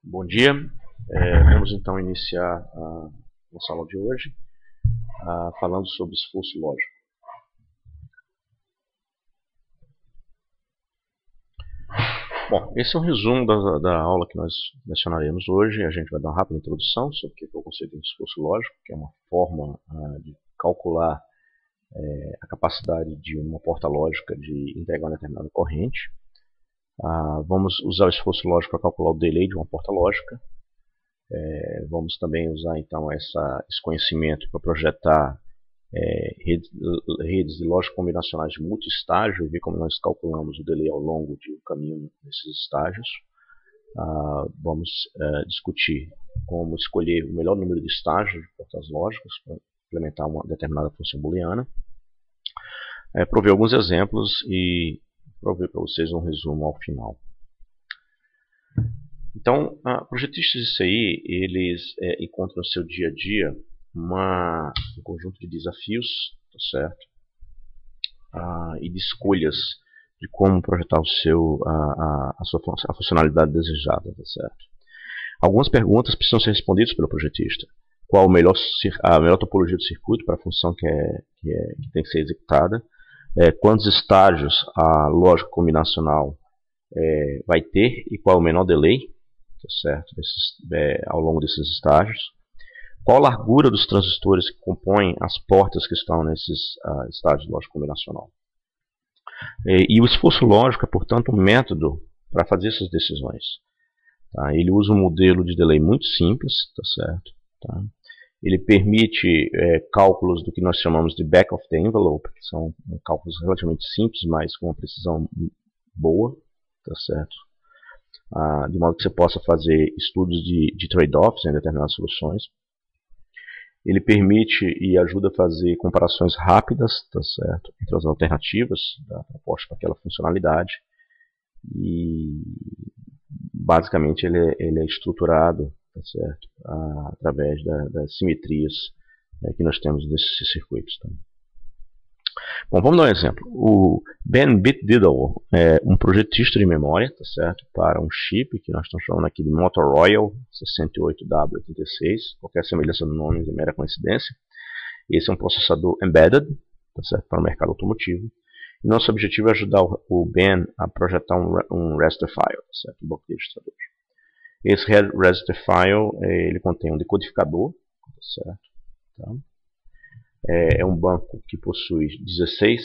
Bom dia, vamos então iniciar a nossa aula de hoje falando sobre esforço lógico. Bom, esse é um resumo da aula que nós lecionaremos hoje. A gente vai dar uma rápida introdução sobre o que é o conceito de esforço lógico, que é uma forma de calcular a capacidade de uma porta lógica de entregar uma determinada corrente. Vamos usar o esforço lógico para calcular o delay de uma porta lógica. Vamos também usar então esse conhecimento para projetar redes de lógica combinacionais de multi-estágio e ver como nós calculamos o delay ao longo do caminho desses estágios. Vamos discutir como escolher o melhor número de estágios de portas lógicas para implementar uma determinada função booleana. Prover alguns exemplos e prover para vocês um resumo ao final. Então, projetistas de CI, eles encontram no seu dia a dia um conjunto de desafios, tá certo? E de escolhas de como projetar a funcionalidade desejada, tá certo? Algumas perguntas precisam ser respondidas pelo projetista. Qual a melhor topologia de circuito para a função que tem que ser executada? Quantos estágios a lógica combinacional vai ter e qual é o menor delay, tá certo? Ao longo desses estágios? Qual a largura dos transistores que compõem as portas que estão nesses estágios de lógica combinacional? E o esforço lógico é, portanto, um método para fazer essas decisões. Tá? Ele usa um modelo de delay muito simples, tá certo? Tá? Ele permite cálculos do que nós chamamos de back of the envelope, que são cálculos relativamente simples, mas com uma precisão boa, tá certo? De modo que você possa fazer estudos de trade-offs em determinadas soluções. Ele permite e ajuda a fazer comparações rápidas, tá certo, entre as alternativas propostas para aquela funcionalidade. E basicamente ele é estruturado, tá certo, através das simetrias que nós temos nesses circuitos. Tá? Bom, vamos dar um exemplo. O Ben Bitdiddle é um projetista de memória, tá certo, para um chip que nós estamos chamando aqui de Motor Royal 68W86. Qualquer semelhança no nome é mera coincidência. Esse é um processador embedded, tá certo, para o mercado automotivo. E nosso objetivo é ajudar o Ben a projetar um raster file, tá certo, um banco de registradores. Esse raster file ele contém um decodificador, tá certo. Tá? É um banco que possui 16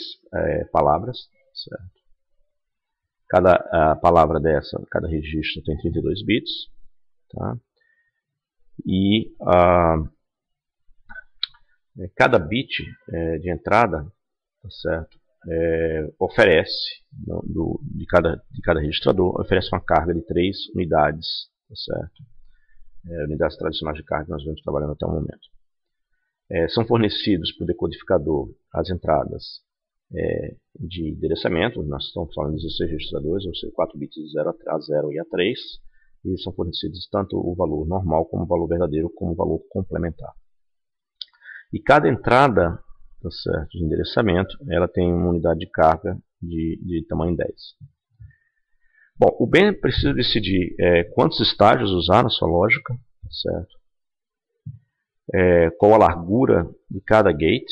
palavras, certo? Cada palavra dessa, cada registro tem 32 bits, tá? E cada bit de entrada, tá certo? Oferece de cada registrador oferece uma carga de 3 unidades, tá certo? Unidades tradicionais de carga que nós vemos trabalhando até o momento. São fornecidos para o decodificador as entradas de endereçamento. Nós estamos falando de 16 registradores, ou seja, 4 bits de 0 a 0 e a 3. E são fornecidos tanto o valor normal como o valor verdadeiro, como o valor complementar. E cada entrada, tá certo, de endereçamento, ela tem uma unidade de carga de tamanho 10. Bom, o Ben precisa decidir quantos estágios usar na sua lógica, tá certo? Qual a largura de cada gate,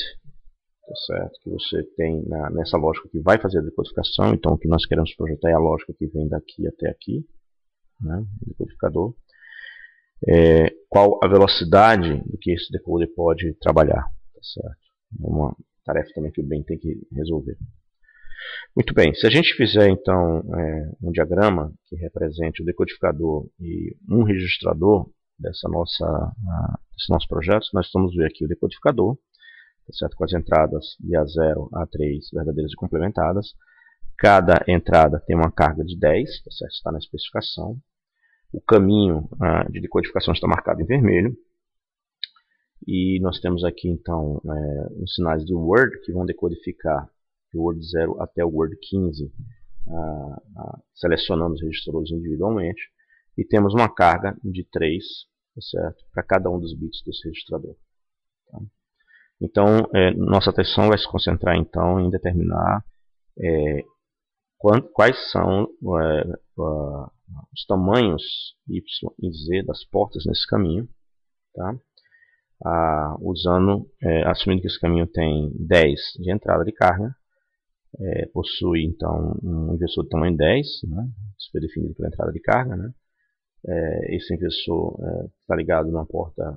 tá certo, que você tem nessa lógica que vai fazer a decodificação. Então o que nós queremos projetar é a lógica que vem daqui até aqui, né, o decodificador. Qual a velocidade do que esse decoder pode trabalhar, tá certo? É uma tarefa também que o Ben tem que resolver. Muito bem, se a gente fizer então um diagrama que represente o decodificador e um registrador desse nosso projeto, nós vamos ver aqui o decodificador, tá certo, com as entradas de A0 a A3 verdadeiras e complementadas. Cada entrada tem uma carga de 10, tá certo, está na especificação. O caminho de decodificação está marcado em vermelho. E nós temos aqui então os sinais de word que vão decodificar do word 0 até o word 15, selecionando os registradores individualmente. E temos uma carga de 3, tá certo, para cada um dos bits desse registrador. Tá? Então, nossa atenção vai se concentrar então em determinar quais são os tamanhos Y e Z das portas nesse caminho, tá? Assumindo que esse caminho tem 10 de entrada de carga, possui então um inversor de tamanho 10, né? Isso foi definido pela entrada de carga, né? Esse inversor está ligado numa porta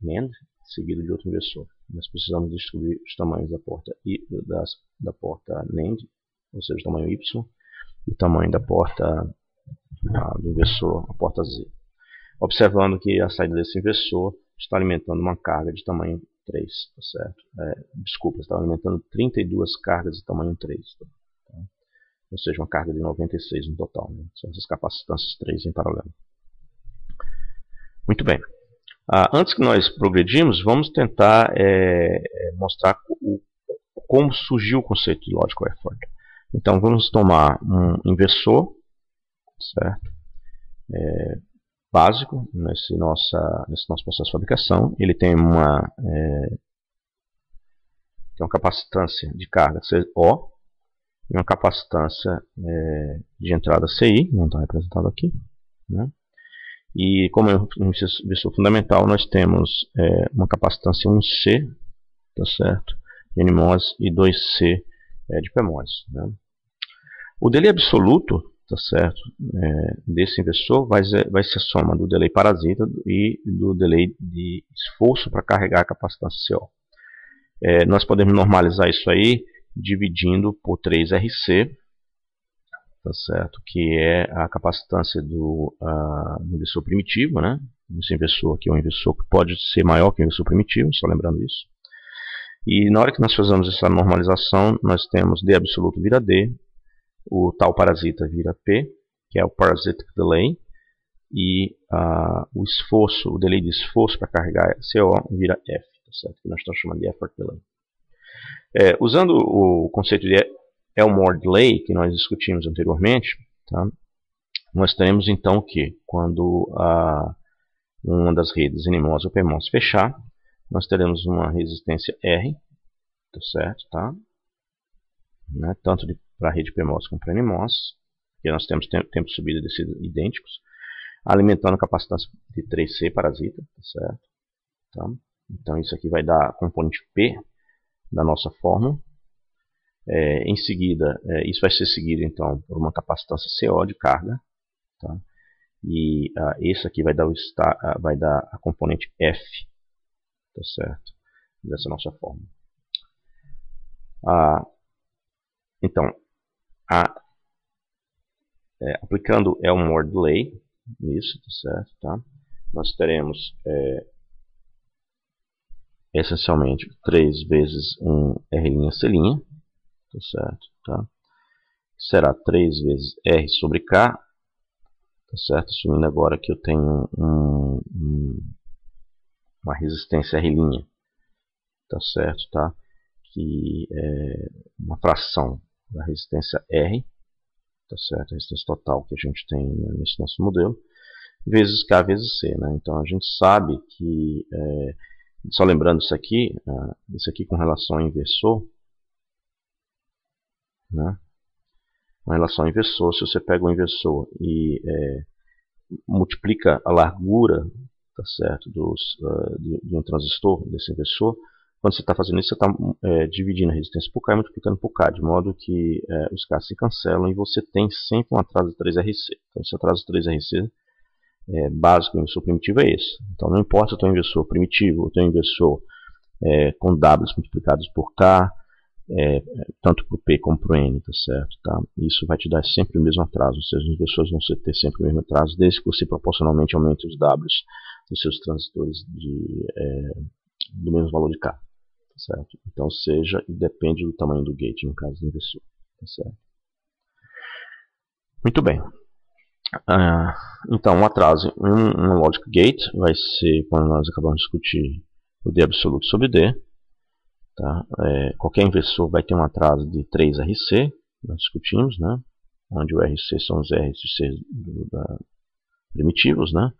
NAND, seguido de outro inversor. Nós precisamos distribuir os tamanhos da porta da porta NAND, ou seja, o tamanho Y, e o tamanho da porta do inversor, a porta Z. Observando que a saída desse inversor está alimentando uma carga de tamanho 3, tá certo? Desculpa, está alimentando 32 cargas de tamanho 3, tá? Ou seja, uma carga de 96 no total, né? São essas capacitâncias 3 em paralelo. Muito bem. Antes que nós progredimos, vamos tentar mostrar como surgiu o conceito de logical effort. Então, vamos tomar um inversor, certo? Básico nesse nosso processo de fabricação. Ele tem uma capacitância de carga CO e uma capacitância de entrada CI, não está representado aqui, né? E como é um inversor fundamental, nós temos uma capacitância 1C, tá certo, de NMOS e 2C de PMOS, né? O delay absoluto, tá certo, desse inversor vai ser a soma do delay parasita e do delay de esforço para carregar a capacitância CO. Nós podemos normalizar isso aí dividindo por 3RC, tá certo, que é a capacitância do inversor primitivo, né? Esse inversor aqui é um inversor que pode ser maior que o inversor primitivo, só lembrando isso. E na hora que nós fazemos essa normalização, nós temos D absoluto vira D, o tal parasita vira P, que é o parasitic delay, e o delay de esforço para carregar CO vira F, tá certo? Que nós estamos chamando de effort delay. Usando o conceito de Elmore delay que nós discutimos anteriormente, tá? Nós teremos então que quando uma das redes NMOS ou PMOS fechar, nós teremos uma resistência R, tá certo, tá? Né? Tanto para a rede PMOS como para NMOS, porque nós temos tempo de subida e descida idênticos, alimentando a capacitância de 3C parasita, tá certo? Tá? Então isso aqui vai dar a componente P da nossa fórmula. Em seguida, isso vai ser seguido então por uma capacitância CO de carga, tá? E esse aqui vai dar a componente F, tá certo, dessa nossa fórmula. Então, aplicando Elmore delay nisso, tá certo, tá? Nós teremos essencialmente 3 vezes um R', C', tá certo, tá? Será 3 vezes R sobre K, tá certo? Assumindo agora que eu tenho uma resistência R', tá certo, tá? Que é uma fração da resistência R, tá certo? A resistência total que a gente tem nesse nosso modelo, vezes K vezes C, né? Então a gente sabe que, só lembrando isso aqui com relação ao inversor, né? Com relação ao inversor, se você pega o inversor e multiplica a largura, tá certo, de um transistor desse inversor, quando você está fazendo isso, você está dividindo a resistência por K e multiplicando por K, de modo que os K se cancelam e você tem sempre um atraso de 3RC. Então esse atraso de 3RC básico do inversor primitivo é esse. Então não importa se eu tenho um inversor primitivo ou tenho um inversor com Ws multiplicados por K, tanto para o P como para o N, tá certo? Tá? Isso vai te dar sempre o mesmo atraso, ou seja, os inversores vão ter sempre o mesmo atraso, desde que você proporcionalmente aumente os Ws dos seus transistores do mesmo valor de K, tá certo? Então, depende do tamanho do gate, no caso do inversor, tá certo? Muito bem. Então, um atraso em um logic gate vai ser, quando nós acabamos de discutir, o D absoluto sobre D. Tá? Qualquer inversor vai ter um atraso de 3RC, nós discutimos, né? Onde o RC são os RC primitivos, né?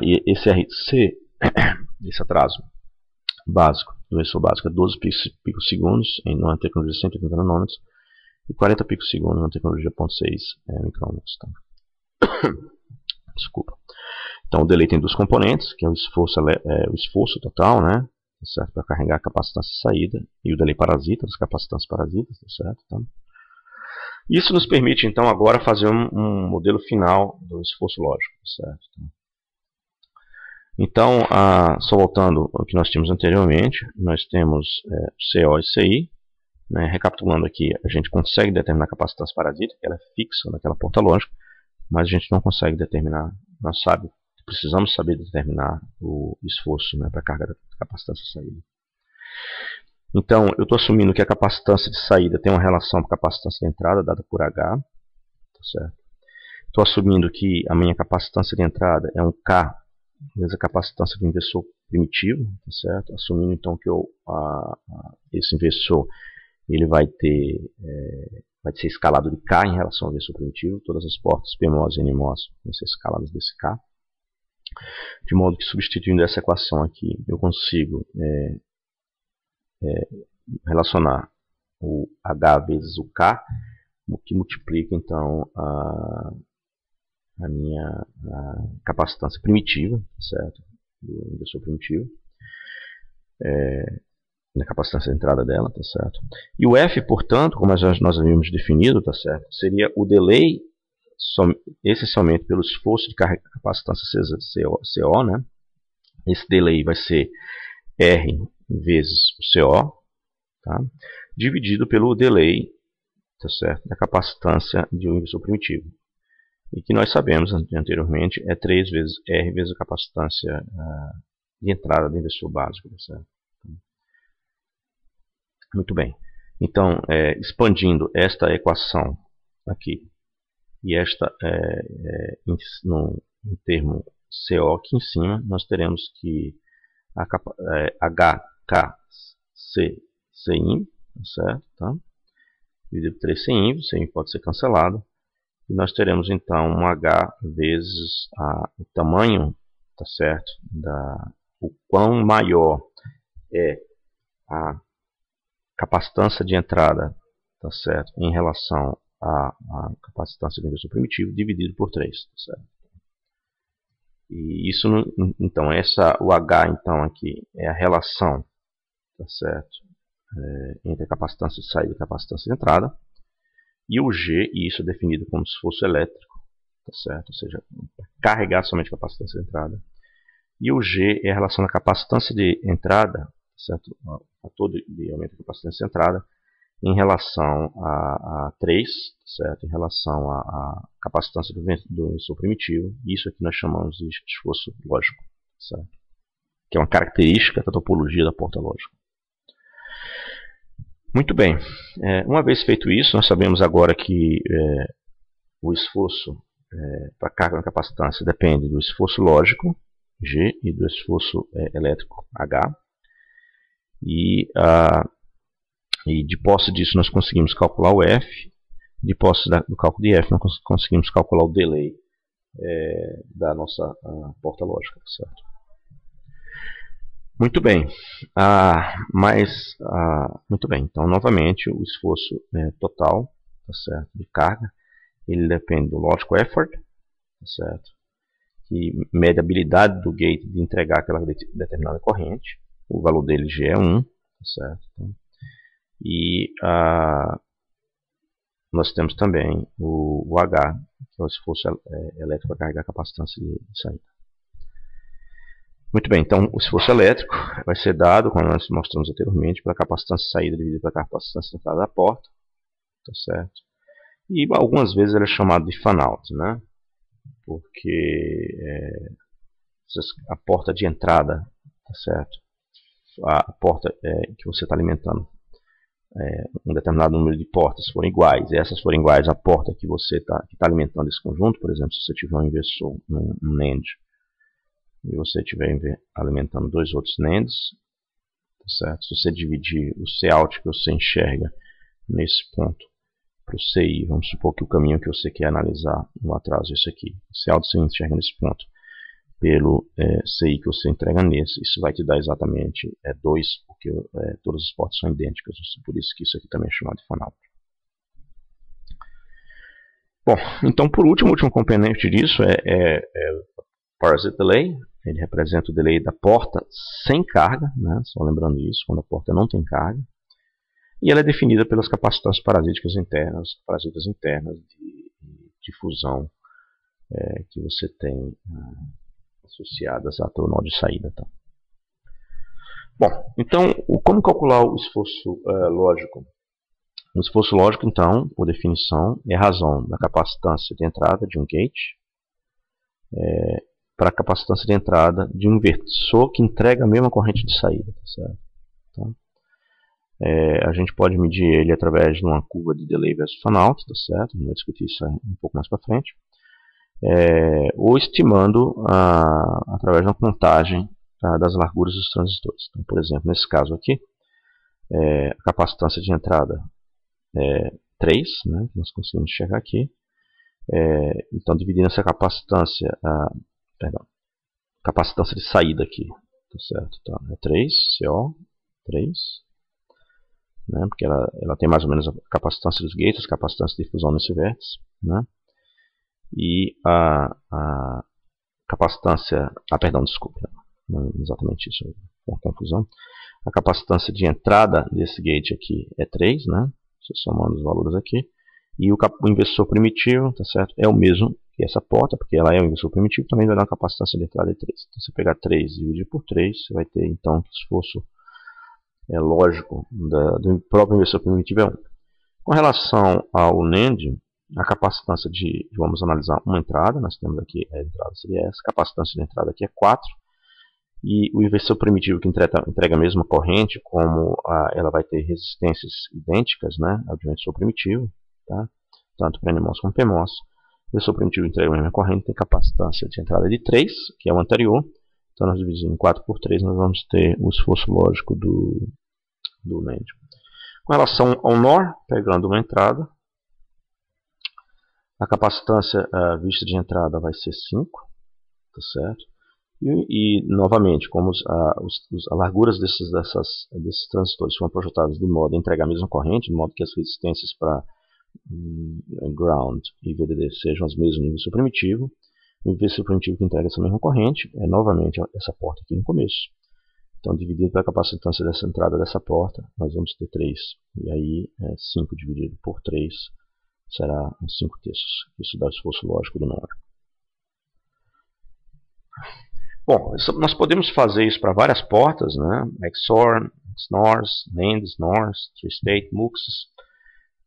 E esse RC, esse atraso básico, do inversor básico, é 12 picosegundos em uma tecnologia de 180 nanômetros e 40 picosegundos na tecnologia 0.6 micrômetros. Tá? Desculpa. Então, o delay tem 2 componentes, que é o esforço total, né? Certo? Para carregar a capacitância de saída, e o delay parasita, as capacitâncias parasitas, certo? Então, isso nos permite, então, agora fazer um modelo final do esforço lógico, certo? Então, só voltando ao que nós tínhamos anteriormente, nós temos CO e CI, né? Recapitulando aqui, a gente consegue determinar a capacitância parasita, que ela é fixa naquela porta lógica, mas a gente não consegue determinar, precisamos saber determinar o esforço, né, para a carga da capacitância de saída. Então, eu estou assumindo que a capacitância de saída tem uma relação com a capacitância de entrada, dada por H. Tá certo? Estou assumindo que a minha capacitância de entrada é um K vezes a capacitância do inversor primitivo. Tá certo? Assumindo então que esse inversor ele vai ser escalado de K em relação ao inversor primitivo. Todas as portas PMOS e NMOS vão ser escaladas desse K. De modo que, substituindo essa equação aqui, eu consigo relacionar o H vezes o K, o que multiplica então a minha capacitância primitiva, certo? Do inversor primitivo, na capacitância de entrada dela, tá certo? E o F, portanto, como nós havíamos definido, tá certo? Seria o delay essencialmente pelo esforço de carga de capacitância CO, né? Esse delay vai ser R vezes o CO, tá? Dividido pelo delay, tá certo? Da capacitância de um inversor primitivo. E que nós sabemos anteriormente é 3 vezes R vezes a capacitância de entrada do inversor básico, tá certo? Muito bem. Então, expandindo esta equação aqui e esta no termo CO aqui em cima, nós teremos que HKCIN, certo? Tá? Dividido por 3 CIN, CIN pode ser cancelado. E nós teremos então um H vezes o tamanho, tá certo? O quão maior é a capacitância de entrada, tá certo? Em relação à capacitância do inversor primitivo, dividido por 3, tá certo? E isso, então, o H, então, aqui é a relação, tá certo? Entre a capacitância de saída e a capacitância de entrada. E o G, e isso é definido como esforço elétrico, tá certo? Ou seja, carregar somente a capacitância de entrada. E o G é a relação da capacitância de entrada, tá certo? A todo de aumento da capacitância de entrada, em relação a 3, certo? Em relação à capacitância do inversor primitivo. Isso aqui nós chamamos de esforço lógico, certo? Que é uma característica da topologia da porta lógica. Muito bem. Uma vez feito isso, nós sabemos agora que o esforço para carga na capacitância depende do esforço lógico, G, e do esforço elétrico, H. E de posse disso nós conseguimos calcular o F. De posse do cálculo de F, nós conseguimos calcular o delay da nossa porta lógica, certo? Muito bem. Muito bem. Então, novamente, o esforço total, tá certo, de carga, ele depende do logical effort, tá certo, que mede a habilidade do gate de entregar aquela determinada corrente. O valor dele G é 1, tá certo? Então, e nós temos também o H, que é o esforço elétrico para carregar a capacitância de saída. Muito bem, então o esforço elétrico vai ser dado, como nós mostramos anteriormente, pela capacitância de saída dividida pela capacitância de entrada da porta, tá certo? E algumas vezes ele é chamado de fan-out, né? Porque a porta de entrada, tá certo? A porta que você está alimentando, um determinado número de portas forem iguais, e essas forem iguais à porta que você está alimentando esse conjunto, por exemplo, se você tiver um inversor, um NAND, e você estiver alimentando 2 outros NANDs, tá certo? Se você dividir o Cout que você enxerga nesse ponto para o CI, vamos supor que o caminho que você quer analisar no atraso é esse aqui. O Cout você enxerga nesse ponto pelo CI que você entrega nesse, isso vai te dar exatamente 2, porque todas as portas são idênticas, por isso que isso aqui também é chamado de fan-out. Bom, então por último, o último componente disso é Parasite Delay. Ele representa o delay da porta sem carga, né? Só lembrando isso, quando a porta não tem carga. E ela é definida pelas capacitâncias parasíticas internas, parasitas internas de difusão que você tem associadas ao teu nó de saída. Tá? Bom, então, como calcular o esforço lógico? O esforço lógico, então, por definição, é a razão da capacitância de entrada de um gate para a capacitância de entrada de um inversor que entrega a mesma corrente de saída. Tá certo? Então, a gente pode medir ele através de uma curva de delay versus fan-out, tá certo? A gente vai discutir isso um pouco mais para frente. Ou estimando através de uma contagem das larguras dos transistores. Então, por exemplo, nesse caso aqui, a capacitância de entrada é 3, né, que nós conseguimos chegar aqui. Então, dividindo essa capacitância, capacitância de saída aqui, tá certo? Então, é 3, CO, 3, né, porque ela tem mais ou menos a capacitância dos gates, a capacitância de difusão nesse vértice, né? E a capacitância, perdão, desculpe, não é exatamente isso, é uma confusão. A capacitância de entrada desse gate aqui é 3, né? Você somando os valores aqui. E o inversor primitivo, tá certo? É o mesmo que essa porta, porque ela é um inversor primitivo, também vai dar uma capacitância de entrada de 3. Então, se você pegar 3 e dividir por 3, você vai ter então que o esforço lógico do próprio inversor primitivo é 1. Com relação ao NAND, a capacitância vamos analisar uma entrada, nós temos aqui a entrada seria essa, a capacitância de entrada aqui é 4, e o inversor primitivo que entrega a mesma corrente, como ela vai ter resistências idênticas, né, ao inversor primitivo, tá? Tanto para NMOS como PMOS. O inversor primitivo entrega a mesma corrente, tem capacitância de entrada de 3, que é o anterior, então nós dividimos em 4 por 3, nós vamos ter o esforço lógico do NAND. Com relação ao NOR, pegando uma entrada, a capacitância vista de entrada vai ser 5, tá certo? E novamente, como as larguras desses transistores foram projetadas de modo a entregar a mesma corrente, de modo que as resistências para ground e VDD sejam as mesmas no inversor primitivo, o inversor primitivo que entrega essa mesma corrente é novamente essa porta aqui no começo. Então, dividido pela capacitância dessa entrada dessa porta, nós vamos ter 3. E aí, 5 dividido por 3 será uns 5 terços. Isso dá o esforço lógico do NOR. Bom, nós podemos fazer isso para várias portas, né? XOR, XNORs, NANDs, NORs, Tri-State, MUXs.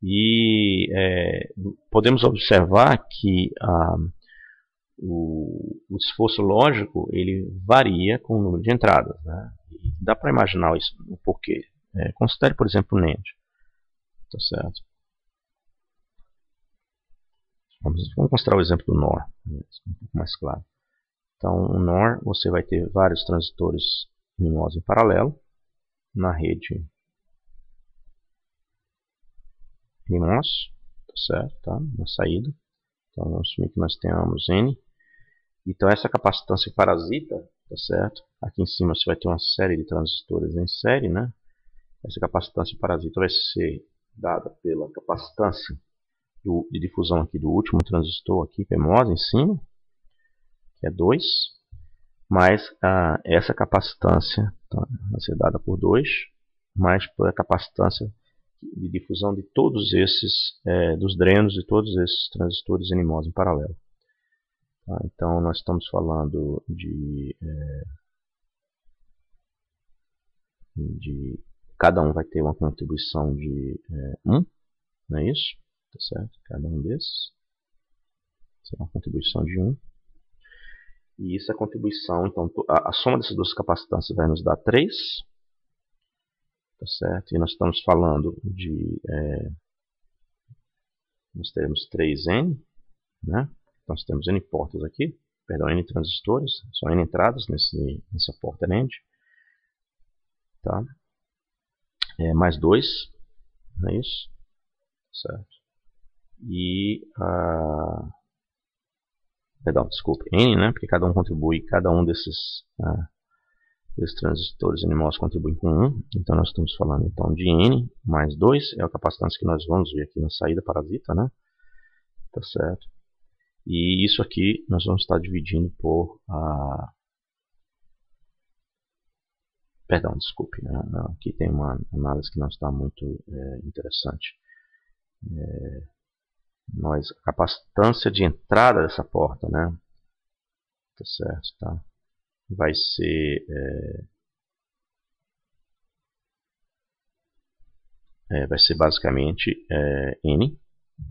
E podemos observar que o esforço lógico ele varia com o número de entradas, né? E dá para imaginar isso, o porquê. Considere, por exemplo, o NAND. Tá certo? Vamos considerar o exemplo do NOR, um pouco mais claro. Então, o NOR, você vai ter vários transistores NMOS em paralelo na rede NMOS, tá certo? Tá? Na saída. Então, vamos assumir que nós tenhamos N. Então, essa capacitância parasita, tá certo? Aqui em cima você vai ter uma série de transistores em série, né? Essa capacitância parasita vai ser dada pela capacitância de difusão aqui do último transistor aqui, PMOS, em cima, que é 2, mais essa capacitância tá, vai ser dada por 2, mais pela capacitância de difusão de todos esses, dos drenos de todos esses transistores NMOS em paralelo. Tá, então nós estamos falando de cada um vai ter uma contribuição de 1, não é isso? Tá certo? Cada um desses será uma contribuição de 1. E essa contribuição, então, a soma dessas duas capacitâncias vai nos dar 3. Tá certo? E nós estamos falando de... nós teremos 3N, né? Nós temos N portas aqui, perdão, N transistores, são N entradas nessa porta NAND. Tá? Mais 2, não é isso? Certo? E perdão, desculpe, N, né? Porque cada um contribui, cada um desses transistores NMOS contribui com 1. Então nós estamos falando então de N mais 2, é a capacitância que nós vamos ver aqui na saída parasita, né? tá certo? E isso aqui nós vamos estar dividindo por perdão, desculpe, né? Aqui tem uma análise que não está muito interessante. A capacitância de entrada dessa porta, né? Tá certo, tá? Vai ser basicamente N.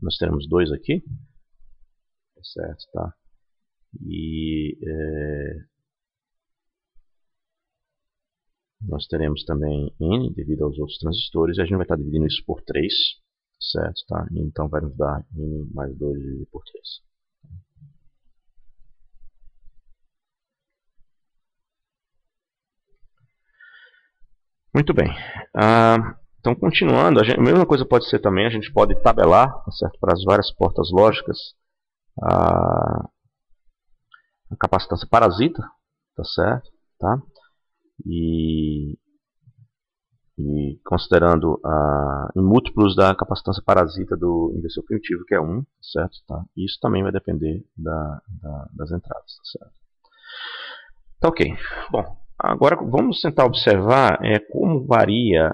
Nós teremos 2 aqui, tá certo, tá? E nós teremos também N devido aos outros transistores, e a gente vai estar dividindo isso por 3, certo, tá? Então vai nos dar N mais 2 dividido por 3. Muito bem. Então, continuando, a mesma coisa pode ser também, a gente pode tabelar, tá certo, para as várias portas lógicas, a capacitância parasita, tá certo, tá? E considerando em múltiplos da capacitância parasita do inversor primitivo, que é 1, certo? Tá? Isso também vai depender das entradas, tá certo? Tá, ok. Bom, agora vamos tentar observar como varia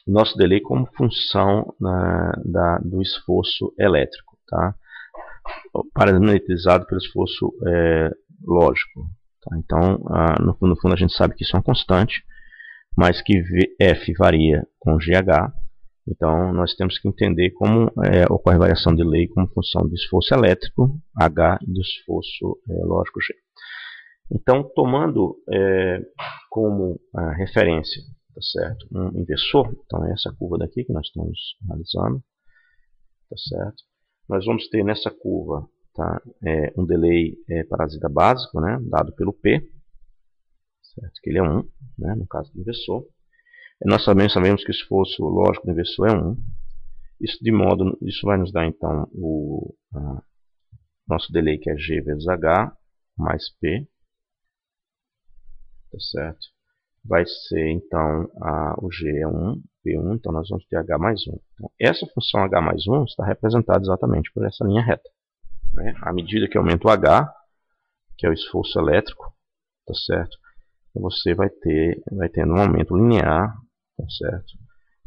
o nosso delay como função do esforço elétrico, tá? Parametrizado pelo esforço lógico. Tá? Então, no fundo, a gente sabe que isso é uma constante, mas que F varia com GH. Então, nós temos que entender como ocorre a variação de delay como função do esforço elétrico, H, e do esforço lógico, G. Então, tomando como referência, tá certo, um inversor, então é essa curva daqui que nós estamos analisando, tá certo? Nós vamos ter nessa curva, tá, um delay parasita básico, né, dado pelo P, certo? Que ele é 1, né, no caso do inversor. E nós sabemos que o esforço lógico do inversor é 1. Isso vai nos dar então o nosso delay, que é G vezes H mais P, tá certo? Vai ser então o G é 1, P1, então nós vamos ter H mais 1. Então, essa função H mais 1 está representada exatamente por essa linha reta, né? À medida que aumenta o H, que é o esforço elétrico, tá certo? Você vai tendo um aumento linear, tá certo,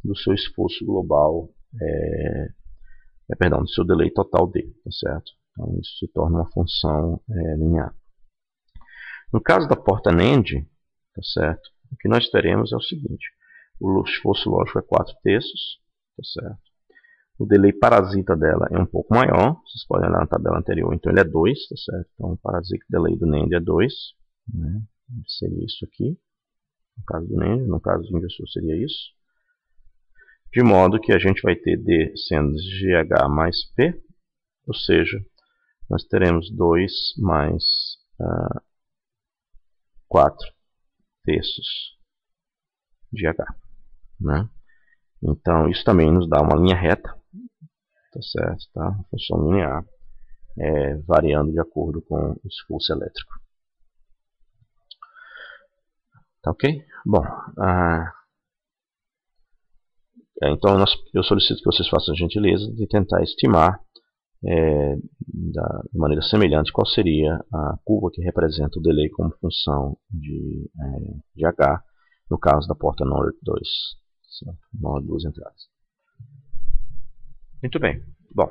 do seu esforço global, do seu delay total D, tá certo? Então isso se torna uma função linear. No caso da porta NAND, tá certo, o que nós teremos é o seguinte: o esforço lógico é 4/3, tá certo? O delay parasita dela é um pouco maior, vocês podem olhar na tabela anterior, então ele é 2, tá certo? Então o parasita delay do NAND é 2, né? Seria isso aqui, no caso do NAND, no caso do inversor seria isso. De modo que a gente vai ter D sendo GH mais P, ou seja, nós teremos 2 mais 4/3 de H, né? Então isso também nos dá uma linha reta, tá certo? Tá? Uma função linear, variando de acordo com o esforço elétrico. Tá ok? Bom, então eu solicito que vocês façam a gentileza de tentar estimar de maneira semelhante qual seria a curva que representa o delay como função de H, no caso da porta NOR 2, NOR 2 entradas. Muito bem. Bom,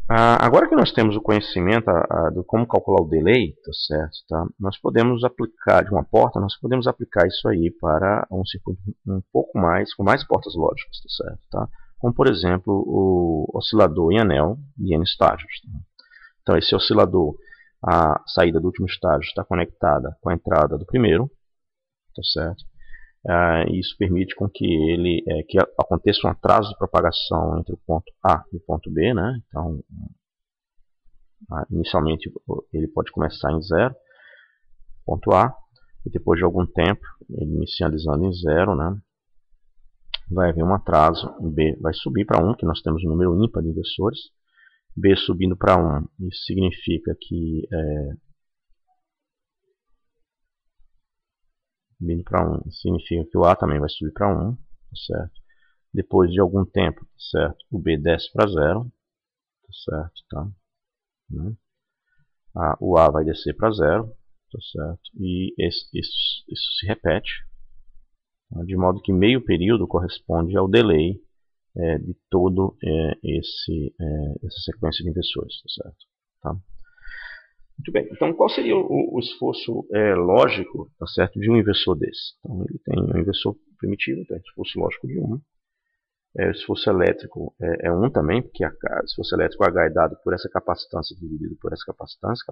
agora que nós temos o conhecimento de como calcular o delay, tá certo, tá? Nós podemos aplicar de uma porta, nós podemos aplicar isso aí para um circuito um pouco mais, com mais portas lógicas, tá certo, tá? Como por exemplo o oscilador em anel de N estágios. Tá? Então esse oscilador, a saída do último estágio está conectada com a entrada do primeiro, tá certo? Isso permite com que que aconteça um atraso de propagação entre o ponto A e o ponto B, né? Então, inicialmente ele pode começar em 0, ponto A, e depois de algum tempo, ele inicializando em 0, né? Vai haver um atraso, B vai subir para 1, que nós temos um número ímpar de inversores, B subindo para 1, isso significa que subindo para 1 significa que o A também vai subir para 1, certo? Depois de algum tempo, tá certo? O B desce para 0, tá certo? Tá? Né? O A vai descer para 0, tá certo? E isso se repete, tá? De modo que meio período corresponde ao delay de todo essa sequência de inversores, tá certo? Tá? Muito bem. Então, qual seria o esforço lógico, tá certo, de um inversor desse? Então, ele tem um inversor primitivo, tem esforço lógico de 1. O esforço elétrico é 1 também, porque o esforço elétrico H é dado por essa capacitância dividido por essa capacitância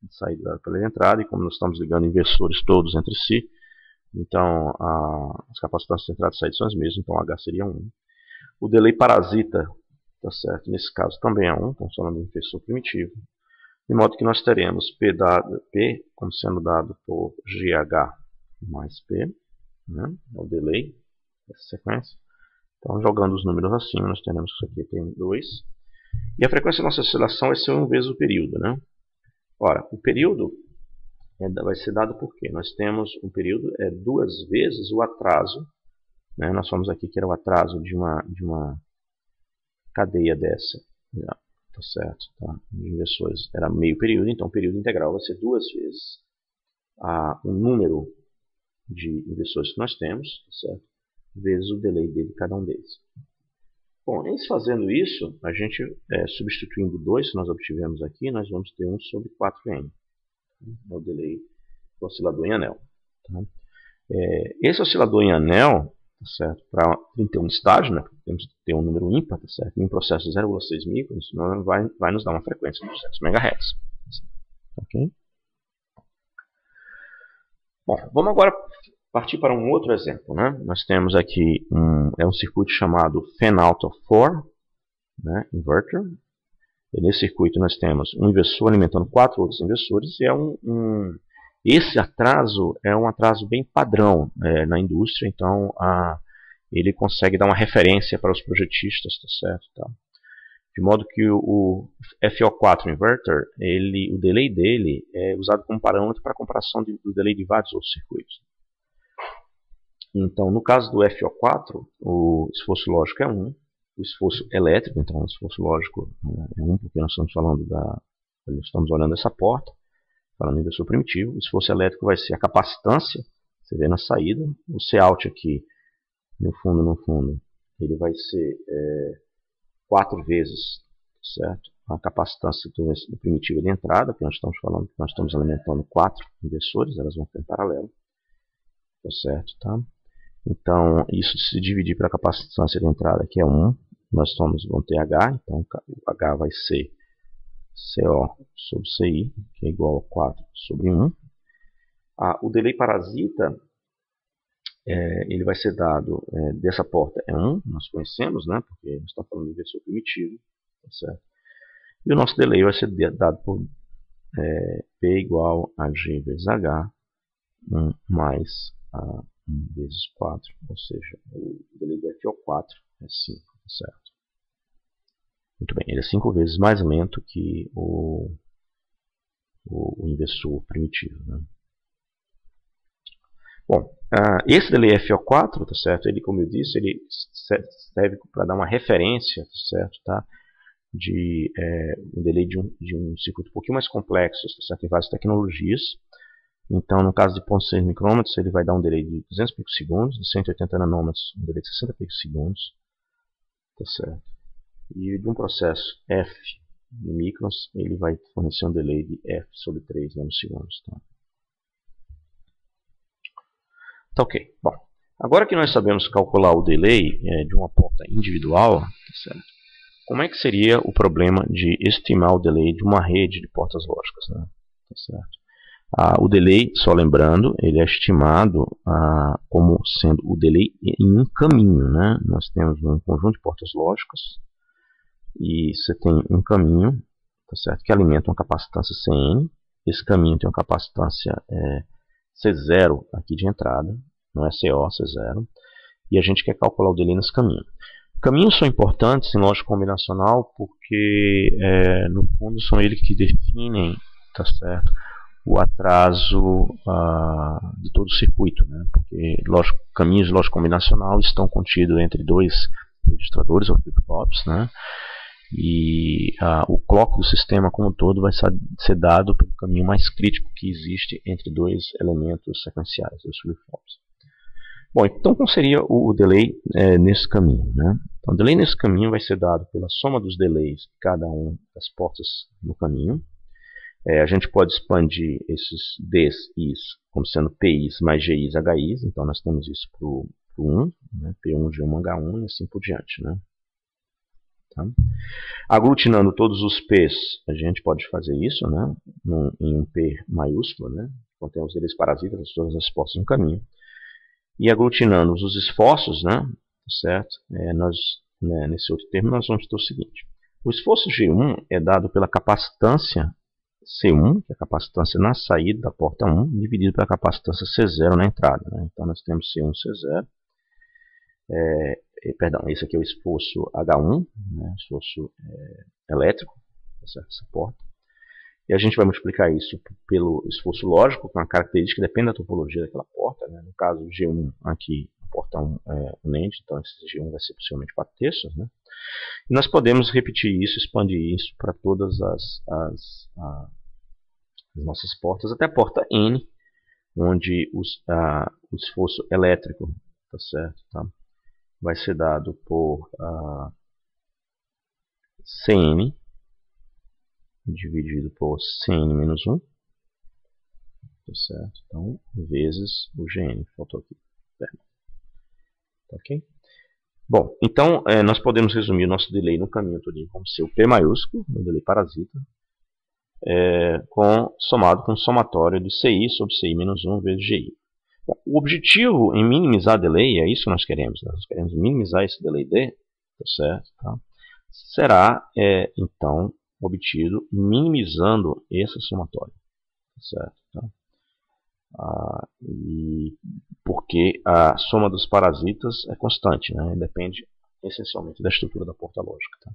de saída dada pela entrada, e como nós estamos ligando inversores todos entre si, então as capacitâncias de entrada e saída são as mesmas, então H seria 1. O delay parasita, tá certo, nesse caso também é 1, estamos falando de um inversor primitivo, de modo que nós teremos P como sendo dado por GH mais P, né, é o delay dessa sequência. Então, jogando os números acima, nós teremos que isso aqui tem 2. E a frequência da nossa oscilação vai ser 1 vezes o período, né? Ora, o período vai ser dado por quê? Nós temos um período 2 vezes o atraso, né? Nós falamos aqui que era o atraso de uma cadeia dessa, tá certo? Tá? De inversores era meio período, então o período integral vai ser 2 vezes o número de inversores que nós temos, tá certo? Vezes o delay de cada um deles. Bom, em fazendo isso, a gente substituindo 2 que nós obtivemos aqui, nós vamos ter 1 sobre 4n, é o delay do oscilador em anel. Tá? Esse oscilador em anel, tá certo? Para ter um estágio, né? Temos que ter um número ímpar, tá certo? Em um processo de 0,6 microns, vai nos dar uma frequência de 200 MHz. Ok? Bom, vamos agora partir para um outro exemplo, né? Nós temos aqui um circuito chamado Fan-out of 4, né? Inverter. E nesse circuito nós temos um inversor alimentando 4 outros inversores, e esse atraso é um atraso bem padrão na indústria, então ele consegue dar uma referência para os projetistas, tá certo? Tá? De modo que o FO4 inverter, o delay dele é usado como parâmetro para a comparação do delay de vários outros circuitos. Então, no caso do FO4, o esforço lógico é 1, o esforço elétrico, então o esforço lógico é 1, porque nós estamos falando estamos olhando essa porta, falando em inversor primitivo. O esforço elétrico vai ser a capacitância, você vê na saída. O Cout aqui, no fundo, ele vai ser 4 vezes, certo? A capacitância do primitivo de entrada, que nós estamos falando que nós estamos alimentando 4 inversores, elas vão ficar em paralelo, tá certo? Tá? Então, isso se dividir pela capacitância de entrada, que é 1, nós vamos ter H, então o H vai ser CO sobre CI, que é igual a 4 sobre 1. O delay parasita, ele vai ser dado dessa porta é 1, nós conhecemos, né, porque nós estamos falando de inversor primitivo, tá certo? E o nosso delay vai ser dado por P igual a G vezes H, 1 mais 1 vezes 4, ou seja, o delay do FO4 é 5, tá certo? Muito bem, ele é 5 vezes mais lento que o inversor primitivo, né? Bom, esse delay FO4, tá certo? Ele, como eu disse, ele serve para dar uma referência, tá certo? Tá? De um delay de um circuito um pouquinho mais complexo, tá certo? Em várias tecnologias. Então, no caso de 0,6 micrômetros, ele vai dar um delay de 200 picosegundos, de 180 nanômetros, um delay de 60 picosegundos, tá certo? E de um processo F de microns, ele vai fornecer um delay de F sobre 3 nanosegundos. Tá? Tá ok. Bom, agora que nós sabemos calcular o delay de uma porta individual, tá certo? Como é que seria o problema de estimar o delay de uma rede de portas lógicas, né? Tá certo? O delay, só lembrando, ele é estimado como sendo o delay em um caminho, né? Nós temos um conjunto de portas lógicas e você tem um caminho, tá certo, que alimenta uma capacitância Cn. Esse caminho tem uma capacitância C0 aqui de entrada, não é CO, C0, e a gente quer calcular o delay nesse caminho. Caminhos são importantes em lógica combinacional porque, no fundo, são eles que definem, tá certo, o atraso de todo o circuito, né? Porque caminhos de lógica combinacional estão contidos entre dois registradores ou flip-flops, né? E o clock do sistema como um todo vai ser dado pelo caminho mais crítico que existe entre dois elementos sequenciais, os flip-flops. Bom, então como seria o delay nesse caminho, né? Então, o delay nesse caminho vai ser dado pela soma dos delays de cada uma das portas no caminho. A gente pode expandir esses Ds, Is, como sendo PIs mais GIs, HIs. Então, nós temos isso para o 1, né? P1, G1, H1 e assim por diante, né? Tá? Aglutinando todos os P's, a gente pode fazer isso, né? Em um P maiúsculo, né? Contém os delays parasitas de todas as portas no caminho. E aglutinando os esforços, né? Certo? Nesse outro termo, nós vamos ter o seguinte. O esforço G1 é dado pela capacitância C1, que é a capacitância na saída da porta 1, dividido pela capacitância C0 na entrada, né? Então, nós temos C1, C0. Perdão, esse aqui é o esforço H1, né? Esforço elétrico, certo? Essa porta. E a gente vai multiplicar isso pelo esforço lógico, com uma característica que depende da topologia daquela porta, né? No caso, G1 aqui, a porta 1 é um NAND, então esse G1 vai ser possivelmente 4/3, né? E nós podemos repetir isso, expandir isso para todas as nossas portas, até a porta N, onde o esforço elétrico, tá certo, tá? Vai ser dado por Cn dividido por Cn menos 1, tá certo? Então, vezes o Gn, faltou aqui, tá ok? Bom, então nós podemos resumir o nosso delay no caminho todinho como ser o P maiúsculo, o delay parasita, somado com o somatório de Ci sobre Ci menos 1 vezes Gi. Bom, o objetivo em minimizar delay, é isso que nós queremos, né? Nós queremos minimizar esse delay D, tá certo? Tá? Será, então, obtido minimizando esse somatório, tá certo? Tá? Porque a soma dos parasitas é constante, né? Depende essencialmente da estrutura da porta lógica. Tá?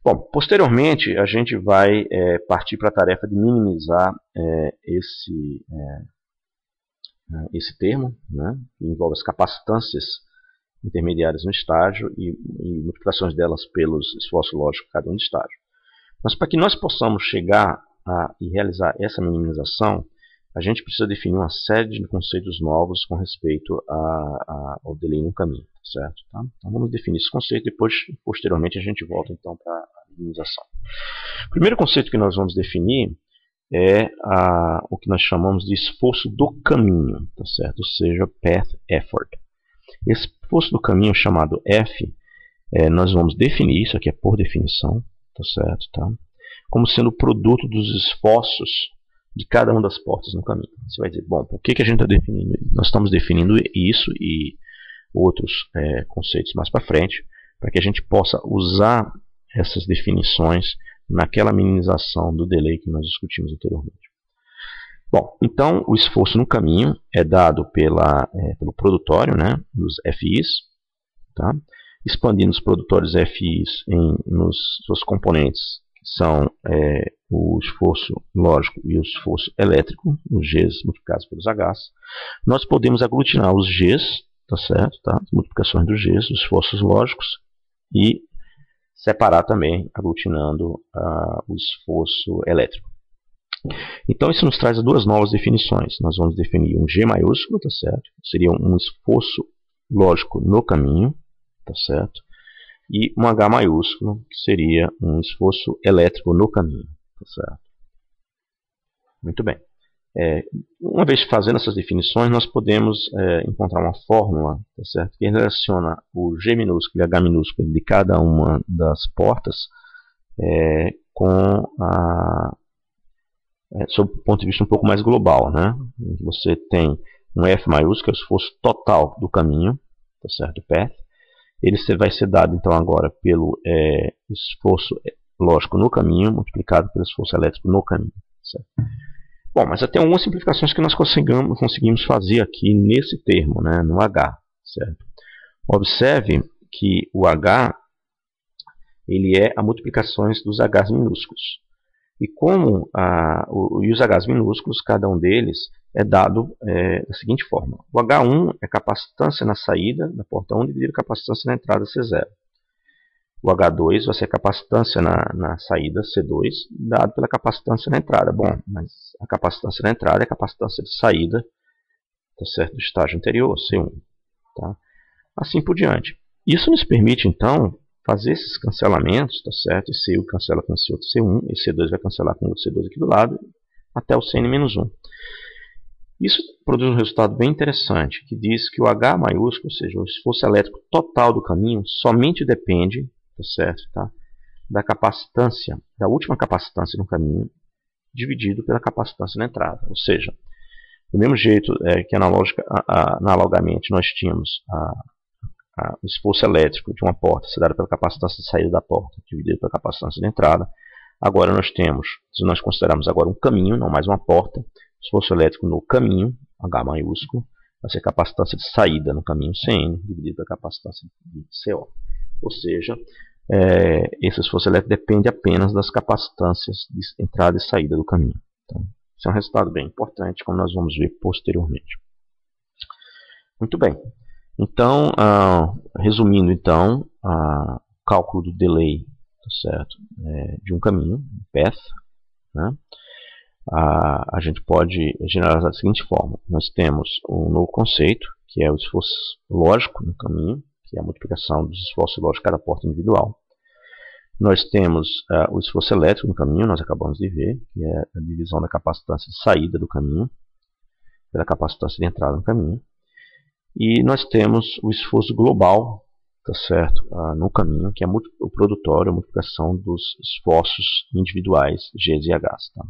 Bom, posteriormente a gente vai partir para a tarefa de minimizar esse termo, né? Que envolve as capacitâncias intermediárias no estágio e multiplicações delas pelos esforços lógicos de cada um estágio. Mas para que nós possamos chegar e realizar essa minimização, a gente precisa definir uma série de conceitos novos com respeito ao delay no caminho, certo? Tá? Então vamos definir esse conceito e depois, posteriormente, a gente volta então para a minimização. O primeiro conceito que nós vamos definir é o que nós chamamos de esforço do caminho, tá certo? Ou seja, path effort. Esse esforço do caminho chamado F, nós vamos definir, isso aqui é por definição, tá certo? Tá? Como sendo o produto dos esforços de cada uma das portas no caminho. Você vai dizer, bom, por que a gente está definindo? Nós estamos definindo isso e outros conceitos mais para frente, para que a gente possa usar essas definições naquela minimização do delay que nós discutimos anteriormente. Bom, então o esforço no caminho é dado pelo produtório, né, dos FIs, tá? Expandindo os produtórios FIs nos seus componentes, que são o esforço lógico e o esforço elétrico, os Gs multiplicados pelos Hs, nós podemos aglutinar os Gs, tá certo? Tá? As multiplicações dos Gs, os esforços lógicos, e separar também, aglutinando o esforço elétrico. Então isso nos traz duas novas definições. Nós vamos definir um G maiúsculo, tá certo? Seria um esforço lógico no caminho, tá certo? E um H maiúsculo, que seria um esforço elétrico no caminho, tá certo? Muito bem. Uma vez fazendo essas definições, nós podemos encontrar uma fórmula, tá certo? Que relaciona o G minúsculo e H minúsculo de cada uma das portas sob o ponto de vista um pouco mais global, né? Você tem um F maiúsculo, que é o esforço total do caminho, tá certo? Path. Ele vai ser dado então agora pelo esforço lógico no caminho multiplicado pelo esforço elétrico no caminho, certo? Bom, mas até algumas simplificações que nós conseguimos fazer aqui nesse termo, né, no H, certo? Observe que o H ele é a multiplicações dos Hs minúsculos. E como e os Hs minúsculos, cada um deles é dado da seguinte forma. O H1 é capacitância na saída da porta 1 dividido capacitância na entrada C0. O H2 vai ser capacitância na saída C2, dado pela capacitância na entrada. Bom, mas a capacitância na entrada é a capacitância de saída, tá certo, do estágio anterior, C1. Tá? Assim por diante. Isso nos permite, então, fazer esses cancelamentos, tá certo? Esse C1 cancela com esse outro C1, esse C2 vai cancelar com o outro C2 aqui do lado, até o Cn-1. Isso produz um resultado bem interessante, que diz que o H maiúsculo, ou seja, o esforço elétrico total do caminho, somente depende, tá certo, tá, da capacitância, da última capacitância no caminho, dividido pela capacitância na entrada. Ou seja, do mesmo jeito que analogamente nós tínhamos o esforço elétrico de uma porta ser dado pela capacitância de saída da porta, dividido pela capacitância de entrada. Agora nós temos, se nós considerarmos agora um caminho, não mais uma porta, esforço elétrico no caminho, H maiúsculo, vai ser capacitância de saída no caminho Cn, dividido pela capacitância de CO. Ou seja, esse esforço elétrico depende apenas das capacitâncias de entrada e saída do caminho. Então, esse é um resultado bem importante, como nós vamos ver posteriormente. Muito bem. Então, resumindo então, o cálculo do delay, tá certo, de um caminho, path, né? A gente pode generalizar da seguinte forma. Nós temos um novo conceito, que é o esforço lógico no caminho, que é a multiplicação dos esforços lógicos de cada porta individual. Nós temos o esforço elétrico no caminho, nós acabamos de ver, que é a divisão da capacitância de saída do caminho pela capacitância de entrada no caminho. E nós temos o esforço global, tá certo, no caminho, que é o produtório, a multiplicação dos esforços individuais, Gs e Hs. Tá?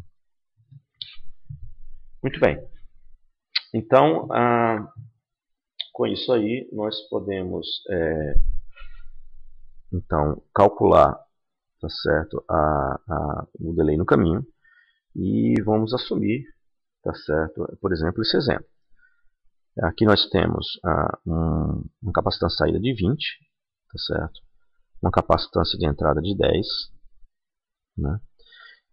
Muito bem. Então, com isso aí, nós podemos então, calcular, tá certo, o delay no caminho e vamos assumir, tá certo, por exemplo, esse exemplo. Aqui nós temos uma capacitância de saída de 20, tá certo? Uma capacitância de entrada de 10, né?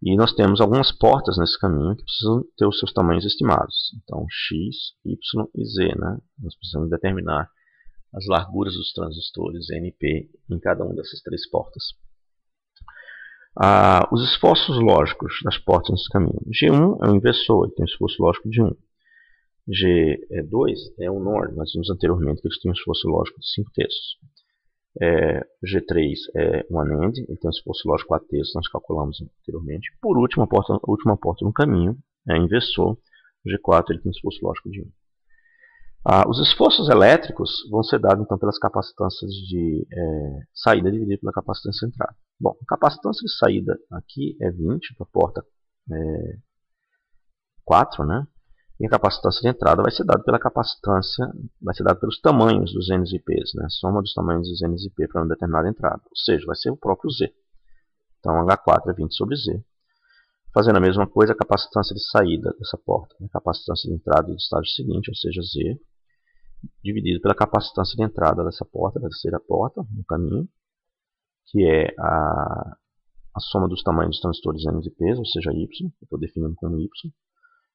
E nós temos algumas portas nesse caminho que precisam ter os seus tamanhos estimados. Então, X, Y e Z, né? Nós precisamos determinar as larguras dos transistores NP em cada uma dessas três portas. Os esforços lógicos das portas nesse caminho. G1 é um inversor, ele tem um esforço lógico de 1. G2 é um NOR, nós vimos anteriormente que eles tinham um esforço lógico de 5 terços. G3 é um AND, ele tem um esforço lógico 4 terços, nós calculamos anteriormente. Por último, a última porta no caminho é inversor, G4 ele tem um esforço lógico de 1. Os esforços elétricos vão ser dados então pelas capacitâncias de saída dividido pela capacitância de entrada. Bom, a capacitância de saída aqui é 20 para a porta 4, né? E a capacitância de entrada vai ser dada pela capacitância, vai ser dada pelos tamanhos dos Ns e Ps, né? Soma dos tamanhos dos Ns e P para uma determinada entrada. Ou seja, vai ser o próprio Z. Então, H4 é 20 sobre Z. Fazendo a mesma coisa, a capacitância de saída dessa porta, a capacitância de entrada do estágio seguinte, ou seja, Z, dividido pela capacitância de entrada dessa porta, da terceira porta, no caminho, que é a soma dos tamanhos dos transistores Ns e Ps, ou seja, Y, eu estou definindo como Y.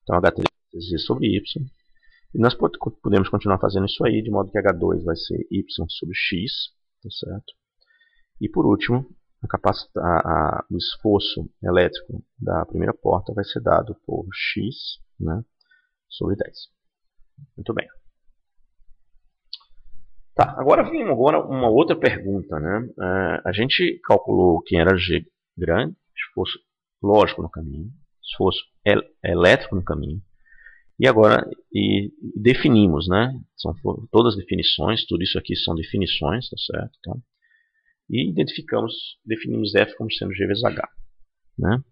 Então, H3 é Z sobre Y. E nós podemos continuar fazendo isso aí, de modo que H2 vai ser Y sobre X, tá certo? E por último, o esforço elétrico da primeira porta vai ser dado por X, né, sobre 10. Muito bem. Tá, agora vem uma outra pergunta, né? A gente calculou quem era G grande, esforço lógico no caminho, esforço elétrico no caminho, e agora definimos, né? São todas definições, tudo isso aqui são definições, tá certo? Tá? E definimos F como sendo G vezes H, né?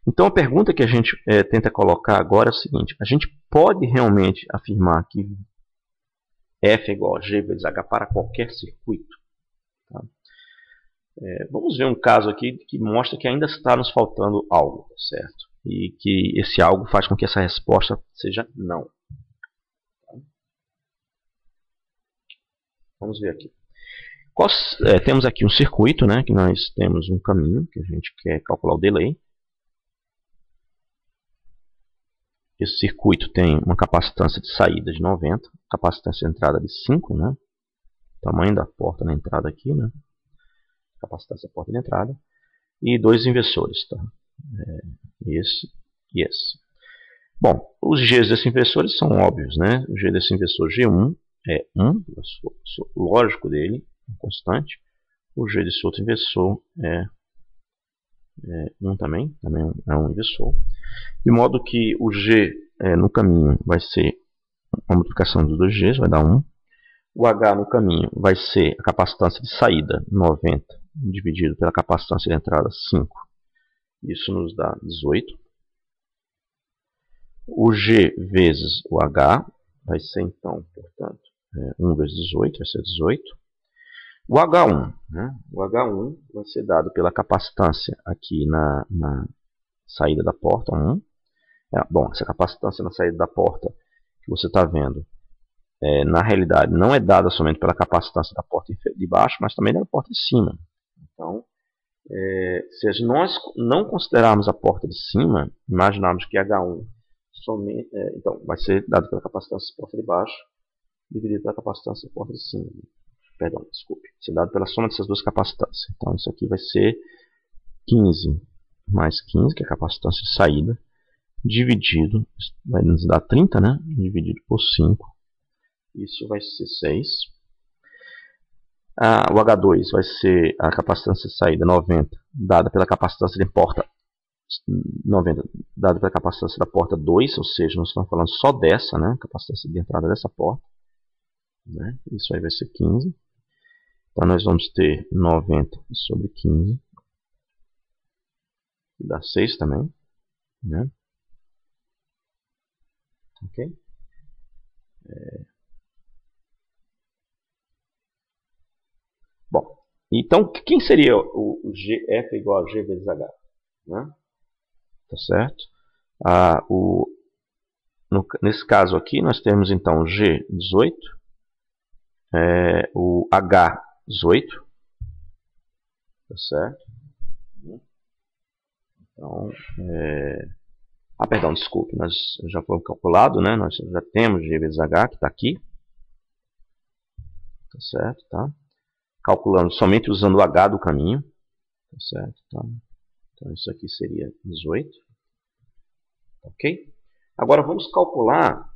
Então a pergunta que a gente tenta colocar agora é o seguinte: a gente pode realmente afirmar que F é igual a G vezes H para qualquer circuito? Tá? Vamos ver um caso aqui que mostra que ainda está nos faltando algo, certo? E que esse algo faz com que essa resposta seja não. Tá? Vamos ver aqui. Temos aqui um circuito, né, que nós temos um caminho que a gente quer calcular o delay. esse circuito tem uma capacitância de saída de 90, capacitância de entrada de 5, né? Tamanho da porta na entrada aqui, né? Capacitância da porta de entrada. E 2 inversores, tá? Esse e esse. Bom, os Gs desses inversores são óbvios, né? O G desse inversor G1 é 1, lógico dele, constante. O G desse outro inversor é 1 também é um inversor. De modo que o G no caminho vai ser uma multiplicação dos dois Gs, vai dar 1. O H no caminho vai ser a capacitância de saída, 90, dividido pela capacitância de entrada, 5. Isso nos dá 18. O G vezes o H vai ser, então, portanto, 1 vezes 18, vai ser 18. O H1, né? O H1 vai ser dado pela capacitância aqui na saída da porta, 1. Bom, essa capacitância na saída da porta que você está vendo, na realidade, não é dada somente pela capacitância da porta de baixo, mas também da porta de cima. Então, se nós não considerarmos a porta de cima, imaginarmos que H1 somente, então, vai ser dado pela capacitância da porta de baixo, dividido pela capacitância da porta de cima. Perdão, desculpe. Vai ser dado pela soma dessas duas capacitâncias. Então, isso aqui vai ser 15 mais 15, que é a capacitância de saída, dividido, vai nos dar 30, né? Dividido por 5. Isso vai ser 6. O H2 vai ser a capacitância de saída 90, dada pela capacitância de porta 90, dada pela capacitância da porta 2, ou seja, nós estamos falando só dessa, né? Capacitância de entrada dessa porta. Né? Isso aí vai ser 15. Então nós vamos ter 90 sobre 15. Que dá 6 também. Né? Ok? Bom, então quem seria o F igual a G vezes H? Né? Tá certo? Nesse caso aqui nós temos então G 18, o H 18, tá certo? Então, perdão, desculpe, nós já foi calculado, né? Nós já temos G vezes H, que está aqui, tá certo? Tá? Calculando somente usando o H do caminho, tá certo? Tá? Então isso aqui seria 18, ok? Agora vamos calcular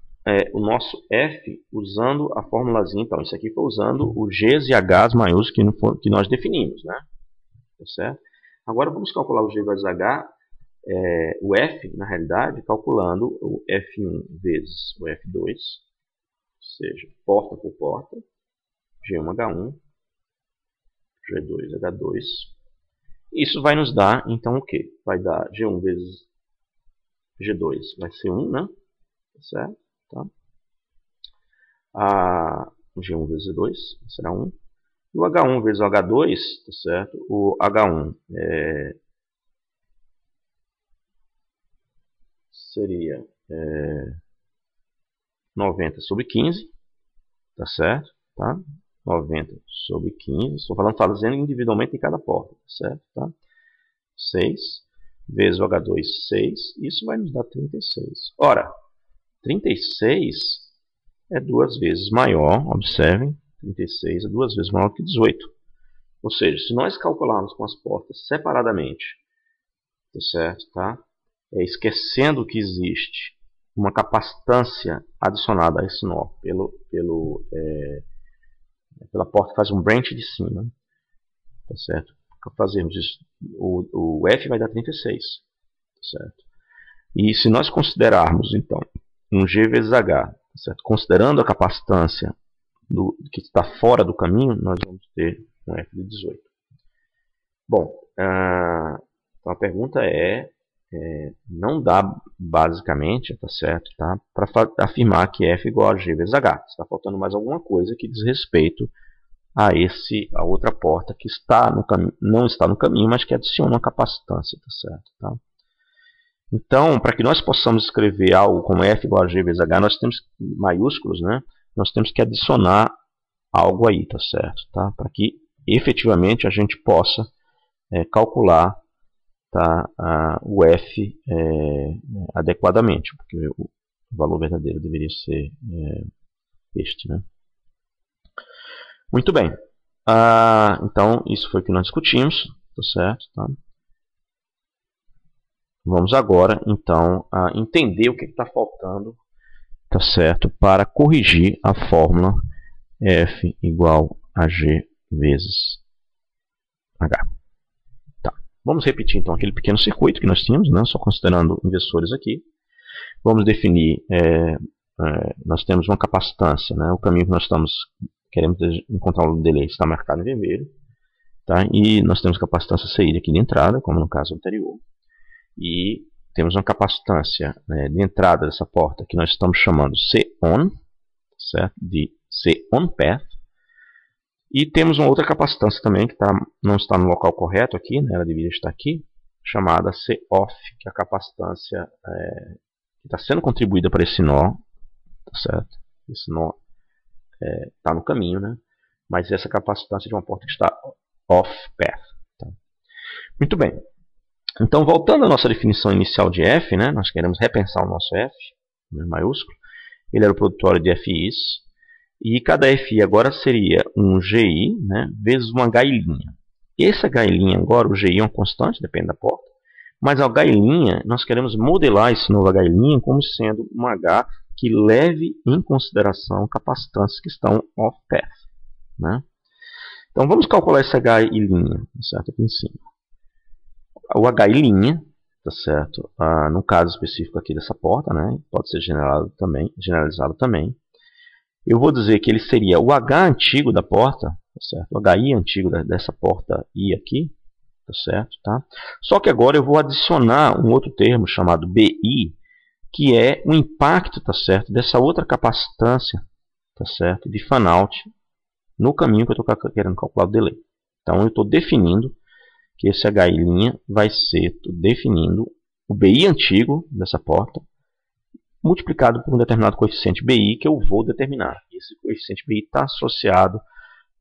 o nosso F usando a formulazinha. Então isso aqui foi usando o Gs e Hs maiúsculos que nós definimos, né? Tá certo? Agora vamos calcular o G vezes H, o F, na realidade, calculando o F1 vezes o F2, ou seja, porta por porta, G1H1, G2H2. Isso vai nos dar, então, o quê? Vai dar G1 vezes G2, vai ser 1, né? Tá certo? Tá? G1 vezes G2 será 1. E o H1 vezes o H2, tá certo? O H1 seria 90 sobre 15, tá certo? Tá? 90 sobre 15, estou fazendo individualmente em cada porta, tá certo? Tá? 6 vezes o H2, 6, isso vai nos dar 36. Ora, 36 é 2 vezes maior, observem, 36 é 2 vezes maior que 18. Ou seja, se nós calcularmos com as portas separadamente, tá certo? Tá? Esquecendo que existe uma capacitância adicionada a esse nó pela porta que faz um branch de cima, tá certo? Fazemos isso, o F vai dar 36, tá certo? E se nós considerarmos então um G vezes H, tá certo? Considerando a capacitância que está fora do caminho, nós vamos ter um F de 18. Bom, então a pergunta não dá basicamente, tá certo, tá, para afirmar que F igual a G vezes H. Está faltando mais alguma coisa que diz respeito a outra porta que não está no caminho, mas que adiciona uma capacitância, tá certo? Tá? Então, para que nós possamos escrever algo como F igual a G vezes H, nós temos maiúsculos, né? Nós temos que adicionar algo aí, tá certo? Tá? Para que efetivamente a gente possa calcular, tá, o F adequadamente, porque O valor verdadeiro deveria ser este, né? Muito bem. Então, isso foi o que nós discutimos, tá certo? Tá? Vamos agora, então, entender o que está faltando, tá certo? Para corrigir a fórmula F igual a G vezes H. Tá. Vamos repetir, então, aquele pequeno circuito que nós tínhamos, né? Só considerando inversores aqui. Vamos definir, nós temos uma capacitância, né? O caminho que nós queremos encontrar o delay está marcado em vermelho, tá? E nós temos capacitância CI aqui de entrada, como no caso anterior, e temos uma capacitância, né, de entrada dessa porta que nós estamos chamando C-on, certo? De C-on-path, e temos uma outra capacitância também que não está no local correto aqui, né? Ela deveria estar aqui, chamada C-off, que é a capacitância que está sendo contribuída para esse nó, tá certo? Esse nó está no caminho, né? Mas essa capacitância de uma porta que está off-path. Tá? Muito bem. Então, voltando à nossa definição inicial de F, né? Nós queremos repensar o nosso F, né, maiúsculo. Ele era o produtório de FIs. E cada FI agora seria um GI, né, vezes uma HI'. Esse HI' agora, o GI é uma constante, depende da porta. Mas a HI', nós queremos modelar esse novo HI' como sendo um H que leve em consideração capacitâncias que estão off-path, né? Então vamos calcular esse HI', certo? Aqui em cima. O HI', tá certo? No caso específico aqui dessa porta, né? Pode ser generalizado também. Eu vou dizer que ele seria o H antigo da porta, tá certo? O HI antigo dessa porta I aqui, tá certo? Tá? Só que agora eu vou adicionar um outro termo chamado BI, que é o impacto, tá certo, dessa outra capacitância, tá certo, de fan-out no caminho que eu estou querendo calcular o delay. Então eu estou definindo que esse HI' vai ser, estou definindo o BI antigo dessa porta multiplicado por um determinado coeficiente BI que eu vou determinar. Esse coeficiente BI está associado,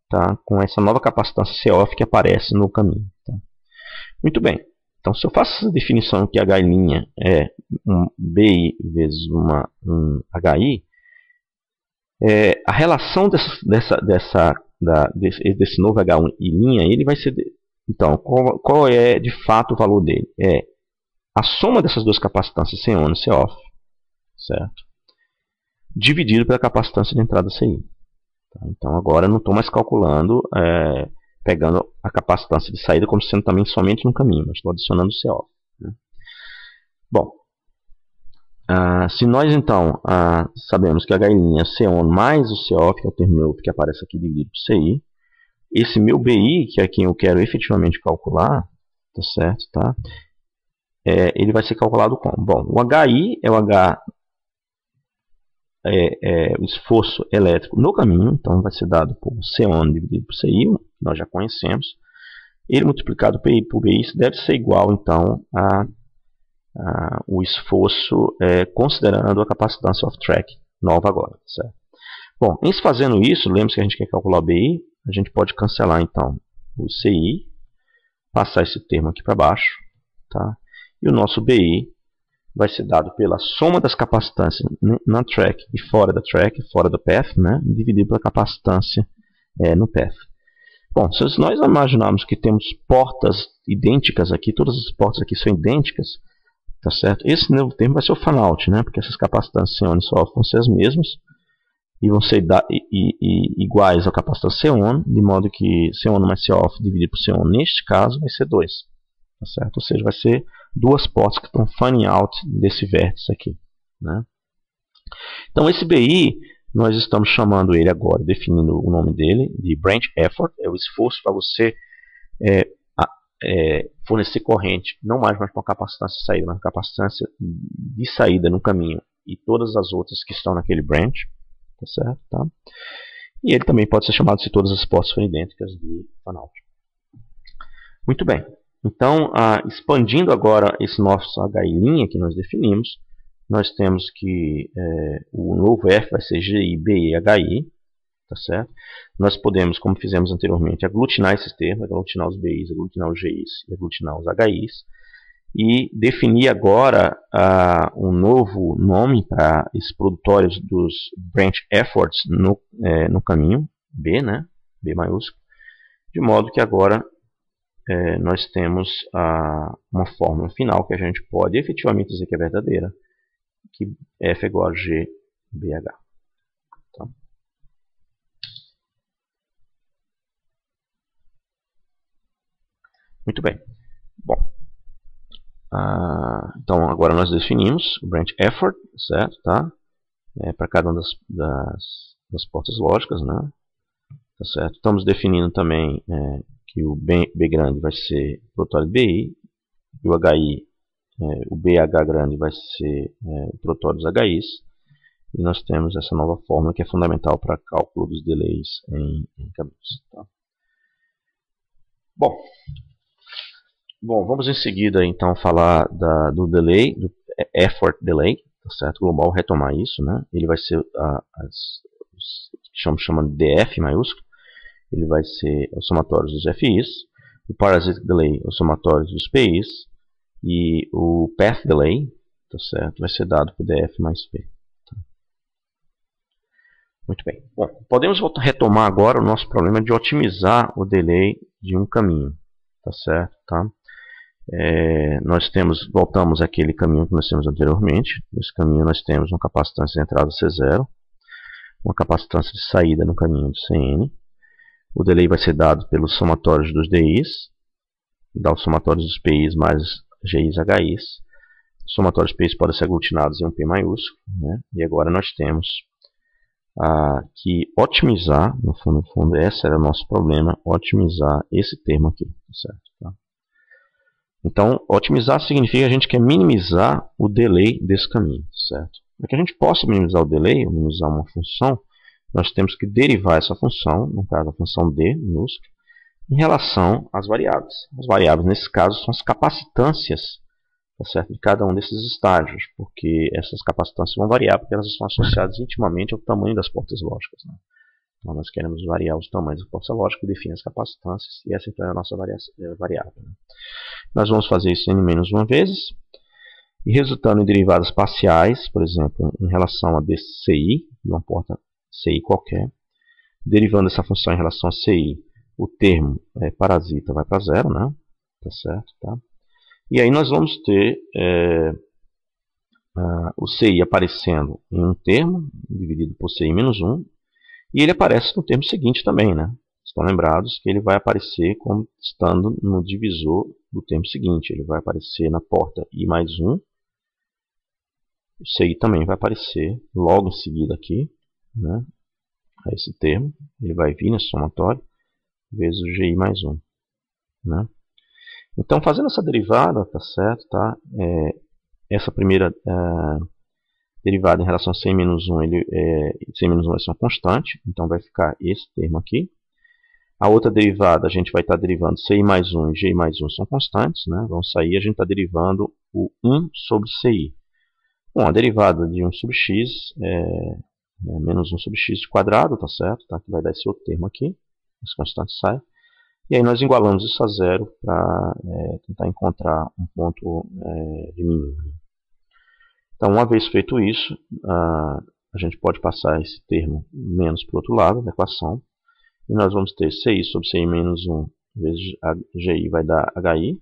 tá, com essa nova capacitância C-off que aparece no caminho. Tá? Muito bem. Então, se eu faço essa definição que HI' é um BI vezes um HI, a relação desse novo HI', ele vai ser... Então, qual é de fato o valor dele? É a soma dessas duas capacitâncias C-on e C-off, certo? Dividido pela capacitância de entrada CI. Tá? Então, agora eu não estou mais calculando... pegando a capacitância de saída como sendo também somente no caminho, mas estou adicionando o CO. Né? Bom, se nós então sabemos que HI' é C-on mais o CO, que é o termo neutro que aparece aqui dividido por CI, esse meu BI, que é quem eu quero efetivamente calcular, tá certo? Tá? Ele vai ser calculado como? Bom, o HI é o esforço elétrico no caminho, então vai ser dado por C-on dividido por CI, nós já conhecemos. Ele multiplicado por BI, isso deve ser igual então o esforço considerando a capacitância off-track nova agora. Certo? Bom, em se fazendo isso, lembre-se que a gente quer calcular o BI, a gente pode cancelar então o CI, passar esse termo aqui para baixo, tá? E o nosso BI vai ser dado pela soma das capacitâncias na track e fora da track, fora do path, né? Dividido pela capacitância no path. Bom, se nós imaginarmos que temos portas idênticas aqui, todas as portas aqui são idênticas, tá certo? Esse novo termo vai ser o fan-out, né? Porque essas capacitâncias C-on e C-off vão ser as mesmas e vão ser iguais à capacitância C-on, de modo que C-on mais C-off dividido por C-on, neste caso, vai ser 2. Tá certo? Ou seja, vai ser duas portas que estão fanning out desse vértice aqui. Né? Então, esse BI, nós estamos chamando ele agora, definindo o nome dele, de Branch Effort, é o esforço para você fornecer corrente, não mais para uma capacitância de saída, mas uma capacitância de saída no caminho e todas as outras que estão naquele branch. Tá certo? Tá? E ele também pode ser chamado se todas as portas forem idênticas de fan-out. Muito bem. Então, expandindo agora esse nosso HI' que nós definimos, nós temos que o novo F vai ser GI, BI, HI, tá certo? Nós podemos, como fizemos anteriormente, aglutinar esses termos, aglutinar os BIs, aglutinar os GIs e aglutinar os HIs. e definir agora um novo nome para esses produtórios dos branch efforts no caminho B, né? B maiúsculo, de modo que agora nós temos uma fórmula final que a gente pode efetivamente dizer que é verdadeira, que F é igual a G BH. Tá? Muito bem. Bom, então agora nós definimos o branch effort, certo? Tá? Para cada uma das portas lógicas, né? Tá certo? Estamos definindo também que o B grande vai ser o produtório BI, e o HI, o BH grande vai ser o produtório dos HIs, e nós temos essa nova fórmula que é fundamental para cálculo dos delays em caminhos. Tá? Bom, vamos em seguida então falar do delay, do effort delay, tá certo? Global, retomar isso, né? Ele vai ser chama de DF maiúsculo, ele vai ser os somatórios dos FIs, o parasitic delay, os somatórios dos PIs, e o path delay, tá certo? Vai ser dado por DF mais P. Tá? Muito bem. Bom, podemos retomar agora o nosso problema de otimizar o delay de um caminho, tá certo? Tá? Voltamos àquele caminho que nós temos anteriormente. Nesse caminho nós temos uma capacitância de entrada C0, uma capacitância de saída no caminho de Cn. O delay vai ser dado pelos somatórios dos DIs, dá os somatórios dos PIs mais GIs, HIs. Os somatórios PIs podem ser aglutinados em um P maiúsculo, né? E agora nós temos que otimizar, no fundo, esse era o nosso problema, otimizar esse termo aqui, certo? Tá? Então, otimizar significa que a gente quer minimizar o delay desse caminho, certo? Para que a gente possa minimizar o delay, ou minimizar uma função, nós temos que derivar essa função, no caso a função D, minúscula, em relação às variáveis. As variáveis, nesse caso, são as capacitâncias, tá certo, de cada um desses estágios, porque essas capacitâncias vão variar, porque elas estão associadas intimamente ao tamanho das portas lógicas. Né? Então, nós queremos variar os tamanhos da porta lógica que define as capacitâncias, e essa então é a nossa variável. Né? Nós vamos fazer isso em menos uma vez, e resultando em derivadas parciais, por exemplo, em relação a DCI, de uma porta CI qualquer, derivando essa função em relação a CI, o termo parasita vai para zero, né? Tá certo? Tá? E aí nós vamos ter o CI aparecendo em um termo, dividido por CI menos 1, e ele aparece no termo seguinte também, né? Estão lembrados que ele vai aparecer como estando no divisor do termo seguinte. Ele vai aparecer na porta I mais 1. O CI também vai aparecer logo em seguida aqui, né? A esse termo. Ele vai vir nesse somatório, vezes o GI mais 1. Né? Então, fazendo essa derivada, tá certo? Tá? Essa primeira derivada em relação a CI menos 1, CI menos 1 vai ser uma constante, então vai ficar esse termo aqui. A outra derivada, a gente vai estar derivando CI mais 1 e GI mais 1 são constantes, né? Vão sair, a gente está derivando o 1 sobre CI. Bom, a derivada de 1 sobre x menos 1 sobre x quadrado, tá certo? Tá? Que vai dar esse outro termo aqui, esse constante sai. E aí nós igualamos isso a zero para tentar encontrar um ponto de mínimo. Então, uma vez feito isso, a gente pode passar esse termo menos para o outro lado da equação. E nós vamos ter CI sobre CI menos 1 vezes GI vai dar HI.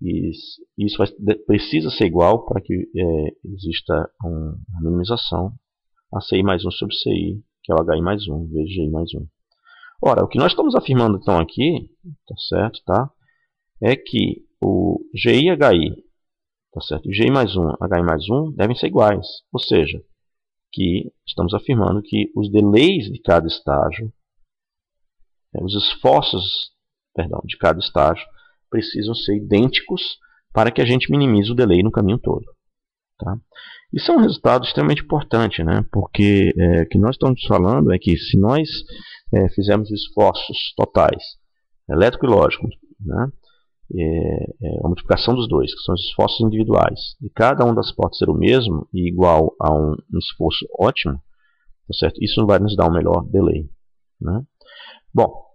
E isso precisa ser igual para que exista uma minimização a CI mais 1 sobre CI, que é o HI mais 1 vezes GI mais 1. Ora, o que nós estamos afirmando então aqui, tá certo, tá? É que o GI e HI, tá certo? GI mais 1, HI mais 1 devem ser iguais. Ou seja, que estamos afirmando que os delays de cada estágio, os esforços, de cada estágio, precisam ser idênticos para que a gente minimize o delay no caminho todo. Tá? Isso é um resultado extremamente importante, né? Porque o que nós estamos falando é que se nós fizermos esforços totais, elétrico e lógico, né? A multiplicação dos dois, que são os esforços individuais, e cada uma das portas ser o mesmo e igual a um esforço ótimo, tá certo? Isso vai nos dar um melhor delay. Né? Bom,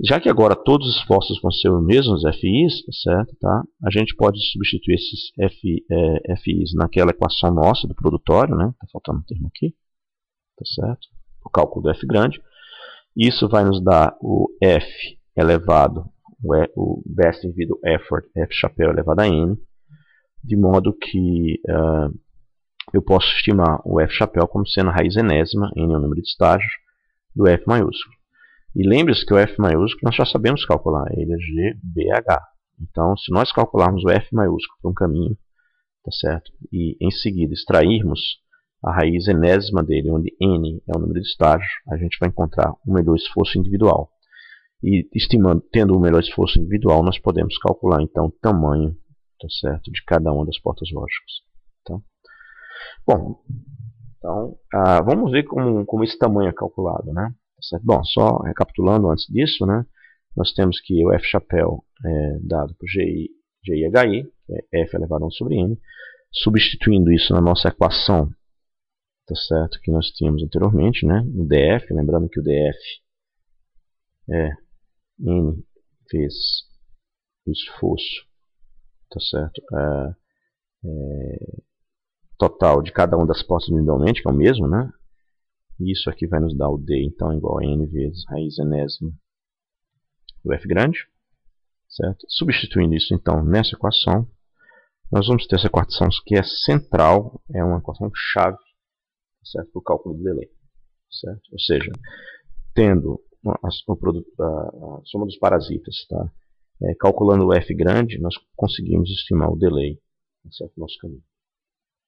Já que agora todos os esforços vão ser os mesmos FIs, tá certo? Tá? A gente pode substituir esses FIs naquela equação nossa do produtório, né? Tá faltando um termo aqui, tá certo? O cálculo do F grande. Isso vai nos dar o F elevado, o best individual effort, F chapéu elevado a N, de modo que eu posso estimar o F chapéu como sendo a raiz enésima, N é o número de estágios, do F maiúsculo. E lembre-se que o F maiúsculo nós já sabemos calcular, ele é GBH. Então, se nós calcularmos o F maiúsculo por um caminho, tá certo? E em seguida extrairmos a raiz enésima dele, onde N é o número de estágios, a gente vai encontrar o melhor esforço individual. E estimando, tendo o melhor esforço individual, nós podemos calcular então o tamanho, tá certo, de cada uma das portas lógicas. Tá? Bom, então vamos ver como esse tamanho é calculado, né? Certo? Bom, só recapitulando antes disso, né, nós temos que o F chapéu é dado por GIHI, que é F elevado a 1 sobre N, substituindo isso na nossa equação, tá certo, que nós tínhamos anteriormente, né, o DF, lembrando que o DF é N vezes o esforço, tá certo, total de cada uma das portas individualmente, que é o mesmo, né? Isso aqui vai nos dar o D, então, igual a N vezes raiz enésima do F grande, certo? Substituindo isso, então, nessa equação, nós vamos ter essa equação que é central, é uma equação chave, certo? Para o cálculo do delay, certo? Ou seja, tendo a soma dos parasitas, tá? Calculando o F grande, nós conseguimos estimar o delay, certo? Nosso caminho.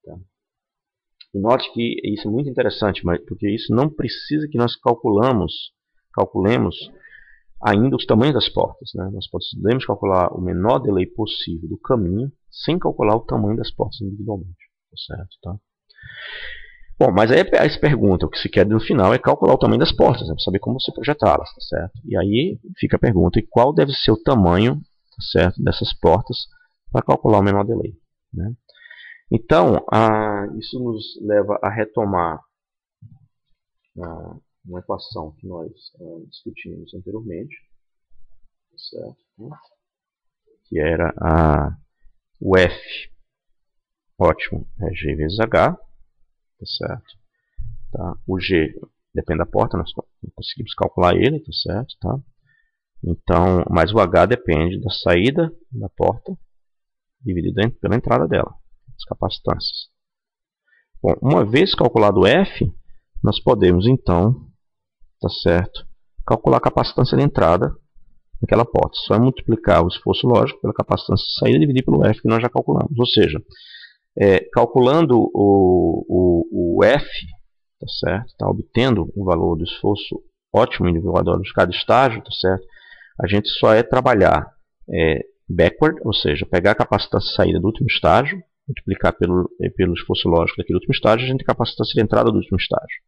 Tá? E note que isso é muito interessante, porque isso não precisa que nós calculemos ainda os tamanhos das portas. Né? Nós podemos calcular o menor delay possível do caminho sem calcular o tamanho das portas individualmente. Tá certo? Tá? Bom, mas aí se pergunta, o que se quer no final é calcular o tamanho das portas, né, para saber como você projetá-las. Tá certo? E aí fica a pergunta, e qual deve ser o tamanho, tá certo, dessas portas para calcular o menor delay? Né? Então, isso nos leva a retomar uma equação que nós discutimos anteriormente, certo? Que era o F ótimo é G vezes H, tá certo? Tá? O G depende da porta, nós conseguimos calcular ele, tá certo? Tá? Então, mas o H depende da saída da porta dividida pela entrada dela. As capacitâncias. Bom, uma vez calculado o F, nós podemos então, tá certo, calcular a capacitância de entrada naquela porta. Só é multiplicar o esforço lógico pela capacitância de saída e dividir pelo F que nós já calculamos. Ou seja, calculando o F, tá certo, tá, obtendo o valor do esforço ótimo individual de cada estágio, tá certo, a gente só trabalhar backward, ou seja, pegar a capacitância de saída do último estágio, multiplicar pelo esforço lógico daquele último estágio, a gente tem a capacitância de entrada do último estágio.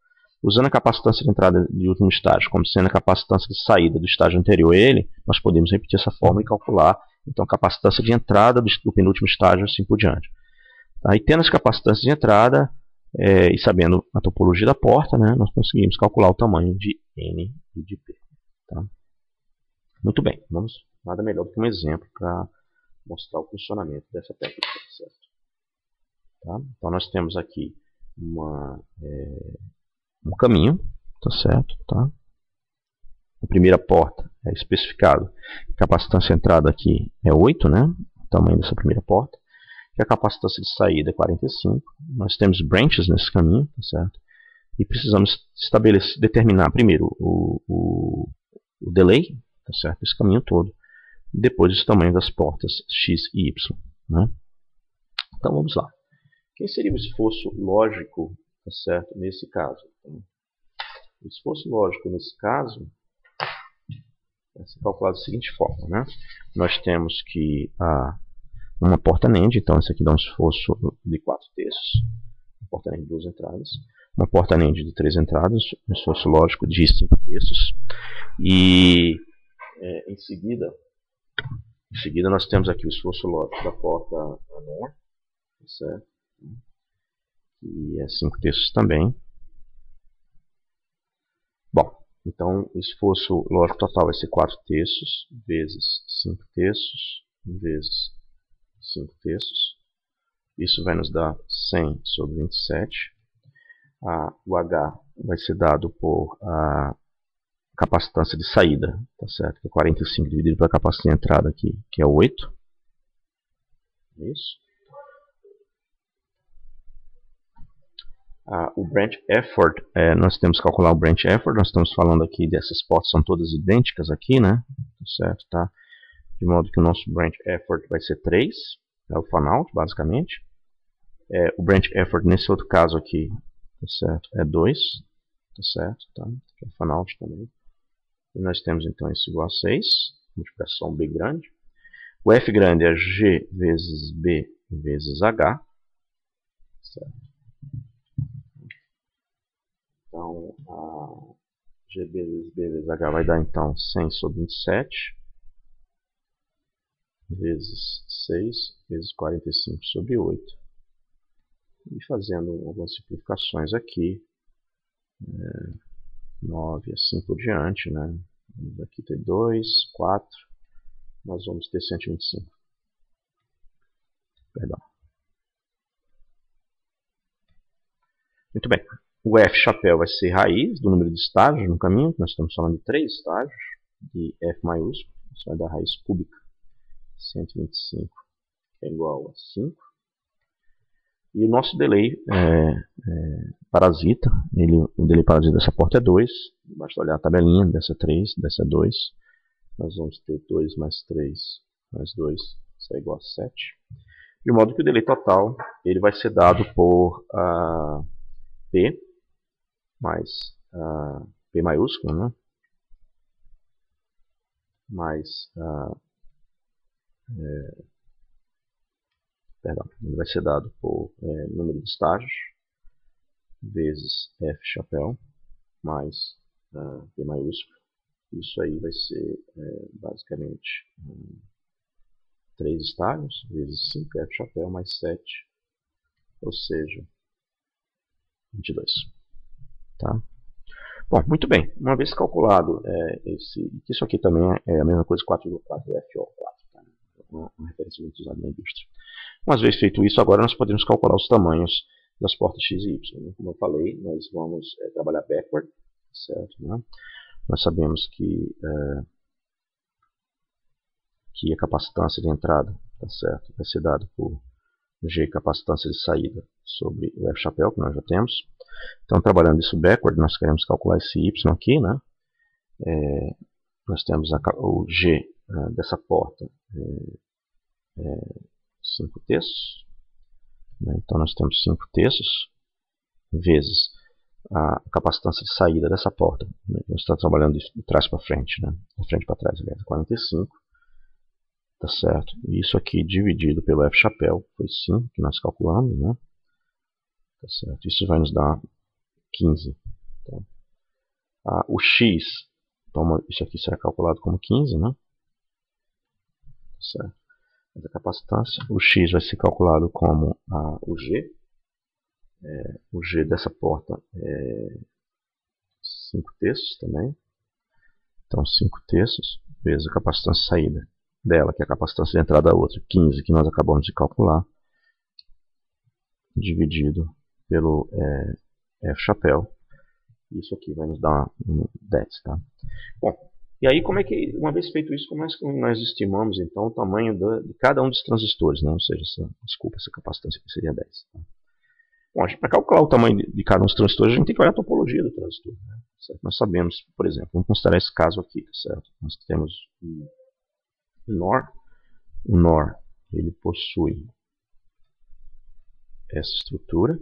Usando a capacitância de entrada do último estágio como sendo a capacitância de saída do estágio anterior a ele, nós podemos repetir essa fórmula e calcular então, a capacitância de entrada do penúltimo estágio assim por diante. Aí, tendo as capacitâncias de entrada e sabendo a topologia da porta, né, nós conseguimos calcular o tamanho de N e de P. Tá? Muito bem, nada melhor do que um exemplo para mostrar o funcionamento dessa técnica. Certo? Tá? Então, nós temos aqui um caminho, tá certo? Tá? A primeira porta é especificado, a capacitância de entrada aqui é 8, né? O tamanho dessa primeira porta. E a capacitância de saída é 45. Nós temos branches nesse caminho, tá certo? E precisamos determinar primeiro o delay, tá certo? Esse caminho todo. E depois o tamanho das portas X e Y, né? Então vamos lá. Quem seria o esforço lógico, tá certo, nesse caso? Então, o esforço lógico nesse caso é calculado da seguinte forma, né? Nós temos que uma porta NAND, então esse aqui dá um esforço de 4/3, uma porta NAND de 2 entradas, uma porta NAND de 3 entradas, um esforço lógico de 5/3, e em seguida nós temos aqui o esforço lógico da porta NOR, certo? Que é 5/3 também. Bom, Então, o esforço lógico total vai ser 4 terços vezes 5 terços vezes 5 terços. Isso vai nos dar 100 sobre 27. O H vai ser dado por a capacitância de saída, tá certo? Que é 45 dividido pela capacitância de entrada aqui, que é 8. Isso. O branch effort, nós temos que calcular o branch effort. Nós estamos falando aqui dessas portas, são todas idênticas aqui, né? Certo, tá? De modo que o nosso branch effort vai ser 3, é o fan-out, basicamente. O branch effort nesse outro caso aqui, tá certo? É 2, tá certo? Tá? É o fan-out também. E nós temos então isso igual a 6, multiplicação B grande. O F grande é G vezes B vezes H, certo? Então, GB vezes B vezes H vai dar então 100 sobre 27 vezes 6 vezes 45 sobre 8. E fazendo algumas simplificações aqui, 9 assim por diante, né? Aqui tem 2, 4, nós vamos ter 125. Perdão. Muito bem. O F chapéu vai ser raiz do número de estágios no caminho. Nós estamos falando de 3 estágios de F maiúsculo. Isso vai dar raiz cúbica. 125 é igual a 5. E o nosso delay parasita. O delay parasita dessa porta é 2. Basta olhar a tabelinha dessa 3, dessa 2. Nós vamos ter 2 mais 3 mais 2. Isso é igual a 7. De modo que o delay total ele vai ser dado por P mais P maiúsculo, né? Mais ele vai ser dado por número de estágios vezes F chapéu mais P maiúsculo. Isso aí vai ser basicamente 3 estágios vezes 5 F chapéu mais 7, ou seja, 22. Tá? Bom, muito bem. Uma vez calculado isso aqui também é a mesma coisa, 4,4 FO4. Tá? Uma referência muito usada na indústria. Uma vez feito isso, agora nós podemos calcular os tamanhos das portas X e Y. Como eu falei, nós vamos trabalhar backward, certo? Né? Nós sabemos que a capacitância de entrada, tá certo, vai ser dado por G capacitância de saída sobre o F chapéu, que nós já temos. Então, trabalhando isso backward, nós queremos calcular esse Y aqui, né? Nós temos o G dessa porta 5 terços. Né? Então, nós temos 5 terços vezes a capacitância de saída dessa porta. Né? Nós estamos trabalhando de trás para frente, né? De frente para trás, aliás, 45. Tá certo? E isso aqui dividido pelo F chapéu, foi 5 que nós calculamos, né? Tá certo? Isso vai nos dar 15. Tá? O X, então isso aqui será calculado como 15, né? Tá certo? A capacitância. O X vai ser calculado como o G. O G dessa porta é 5 terços também. Então 5 terços vezes a capacitância de saída dela, que é a capacitância de entrada da outra, 15, que nós acabamos de calcular, dividido pelo F chapéu. Isso aqui vai nos dar 10. Tá? Bom, e aí, uma vez feito isso, como é que nós estimamos então o tamanho de cada um dos transistores, né? Ou seja, essa capacitância aqui seria 10. Tá? Bom, para calcular o tamanho de cada um dos transistores, a gente tem que olhar a topologia do transistor. Né? Certo? Nós sabemos, por exemplo, vamos considerar esse caso aqui, certo? Nós temos o NOR. O NOR ele possui essa estrutura,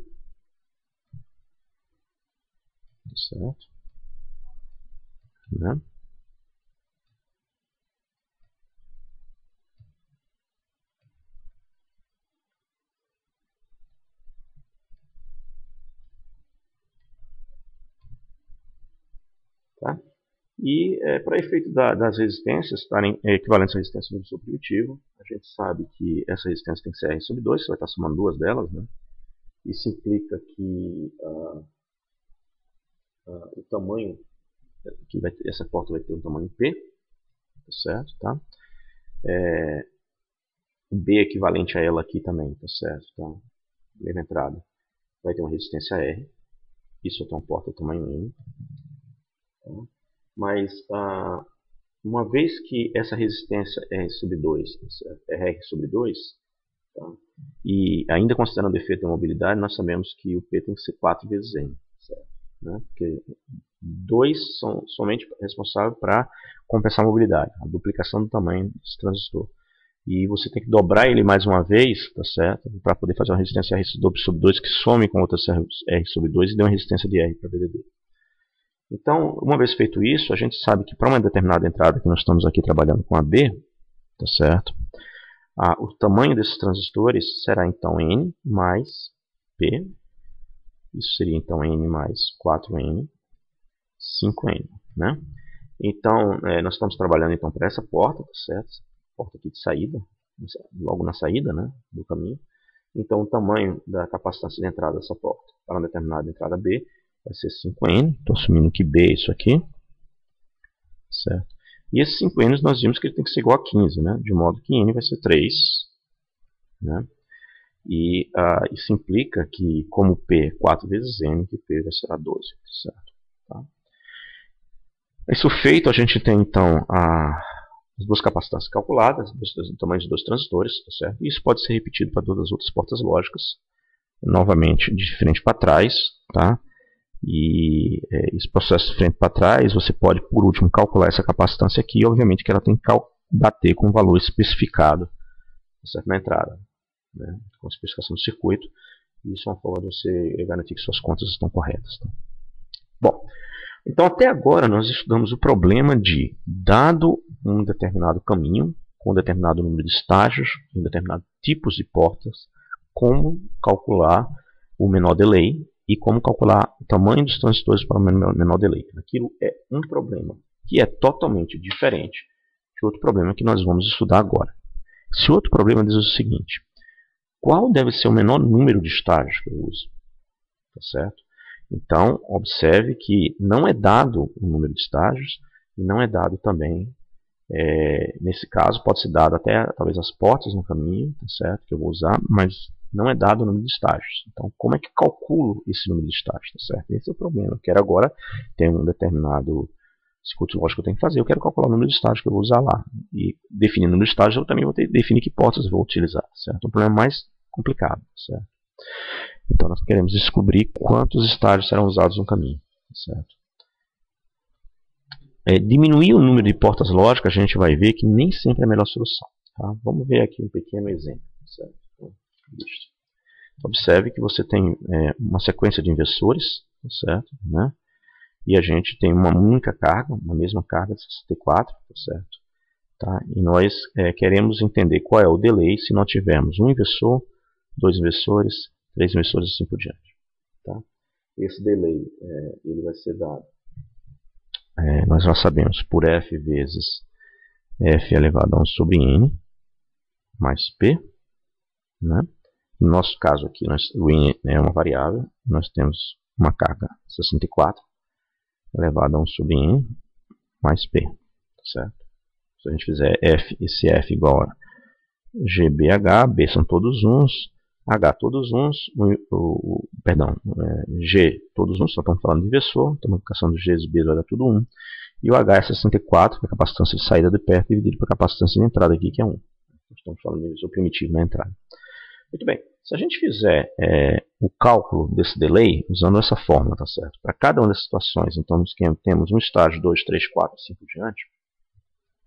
certo? Né? Tá? E para efeito das resistências estarem equivalentes à resistência do solo primitivo, a gente sabe que essa resistência tem que ser R sobre 2, você vai estar somando duas delas, né? Isso implica que o tamanho aqui essa porta vai ter um tamanho P, tá certo? Tá? B equivalente a ela aqui também, tá certo? Tá? Mesma entrada. Vai ter uma resistência R. Isso é uma porta tamanho N. Tá? Mas, uma vez que essa resistência R sobre 2, é R sobre 2, tá? E ainda considerando o efeito de mobilidade, nós sabemos que o P tem que ser 4 vezes N. Certo? Né? Porque 2 são somente responsáveis para compensar a mobilidade, a duplicação do tamanho desse transistor. E você tem que dobrar ele mais uma vez, tá certo? Para poder fazer uma resistência R sobre 2 que some com outras R sobre 2 e dê uma resistência de R para VDD. Então, uma vez feito isso, a gente sabe que para uma determinada entrada que nós estamos aqui trabalhando com a B, tá certo? O tamanho desses transistores será então N mais P. Isso seria então N mais 4N, 5N, né? Então, nós estamos trabalhando então para essa porta, tá certo? Porta aqui de saída, logo na saída, né, do caminho. Então, o tamanho da capacitância de entrada dessa porta para uma determinada entrada B vai ser 5N. Estou assumindo que B é isso aqui, certo? E esses 5N nós vimos que ele tem que ser igual a 15, né? De modo que N vai ser 3, né? E isso implica que, como P é 4 vezes N, que P vai ser 12, certo? Tá? Isso feito, a gente tem então as duas capacitâncias calculadas, o tamanho dos dois transistores, tá certo? E isso pode ser repetido para todas as outras portas lógicas, novamente de frente para trás, tá? E esse processo de frente para trás, você pode, por último, calcular essa capacitância aqui, e obviamente que ela tem que bater com o valor especificado, tá certo? Na entrada, né? Com a especificação do circuito. Isso é uma forma de você garantir que suas contas estão corretas. Tá? Bom, então até agora nós estudamos o problema de, dado um determinado caminho, com um determinado número de estágios, em determinados tipos de portas, como calcular o menor delay e como calcular o tamanho dos transistores para o menor delay. Aquilo é um problema que é totalmente diferente de outro problema que nós vamos estudar agora. Esse outro problema diz o seguinte: qual deve ser o menor número de estágios que eu uso? Tá certo? Então, observe que não é dado o número de estágios e não é dado também, nesse caso, pode ser dado até talvez as portas no caminho, tá certo? Que eu vou usar, mas não é dado o número de estágios. Então, como é que eu calculo esse número de estágios? Tá certo? Esse é o problema. Eu quero agora ter um determinado circuito lógico que eu tenho que fazer. Eu quero calcular o número de estágios que eu vou usar lá. E definindo o número de estágios, eu também vou ter que definir que portas eu vou utilizar. Tá certo? É um problema mais complicado. Tá certo? Então, nós queremos descobrir quantos estágios serão usados no caminho. Tá certo? Diminuir o número de portas lógicas, a gente vai ver que nem sempre é a melhor solução. Tá? Vamos ver aqui um pequeno exemplo. Certo? Observe que você tem uma sequência de inversores, certo? Né? E a gente tem uma única carga, uma mesma carga de 64, certo? Tá? E nós queremos entender qual é o delay se nós tivermos um inversor, dois inversores, três inversores e assim por diante. Tá? Esse delay ele vai ser dado, nós já sabemos, por F vezes F elevado a 1 sobre N mais P. Né? No nosso caso aqui, o N é uma variável, nós temos uma carga 64 elevado a 1 sobre N mais P. Certo? Se a gente fizer esse F igual a GBH, B são todos uns, H todos uns, G todos uns, só estamos falando de inversor, então a multiplicação dos Gs e Bs vai dar tudo 1. E o H é 64, que é a capacitância de saída de perto, dividido pela capacitância de entrada aqui, que é 1. Estamos falando de inversor primitivo na entrada. Muito bem, se a gente fizer o cálculo desse delay, usando essa fórmula, tá certo? Para cada uma dessas situações, então temos um estágio, 2, 3, 4, 5 por diante,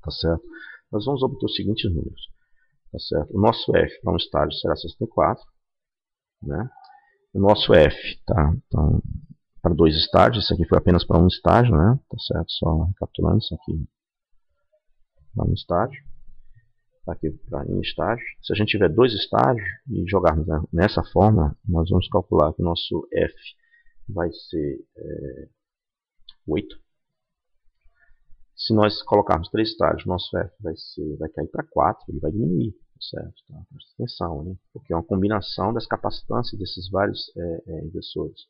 tá certo? Nós vamos obter os seguintes números. Tá certo? O nosso F para um estágio será 64. Né? O nosso F, tá? Então, para dois estágios, isso aqui foi apenas para um estágio, né? Tá certo? Só recapitulando, isso aqui para um estágio. Tá aqui para um estágio. Se a gente tiver dois estágios e jogarmos nessa forma, nós vamos calcular que o nosso F vai ser 8. Se nós colocarmos 3 estágios, nosso F vai cair para 4, ele vai diminuir, certo? Tá? Presta atenção, né? Porque é uma combinação das capacitâncias desses vários inversores.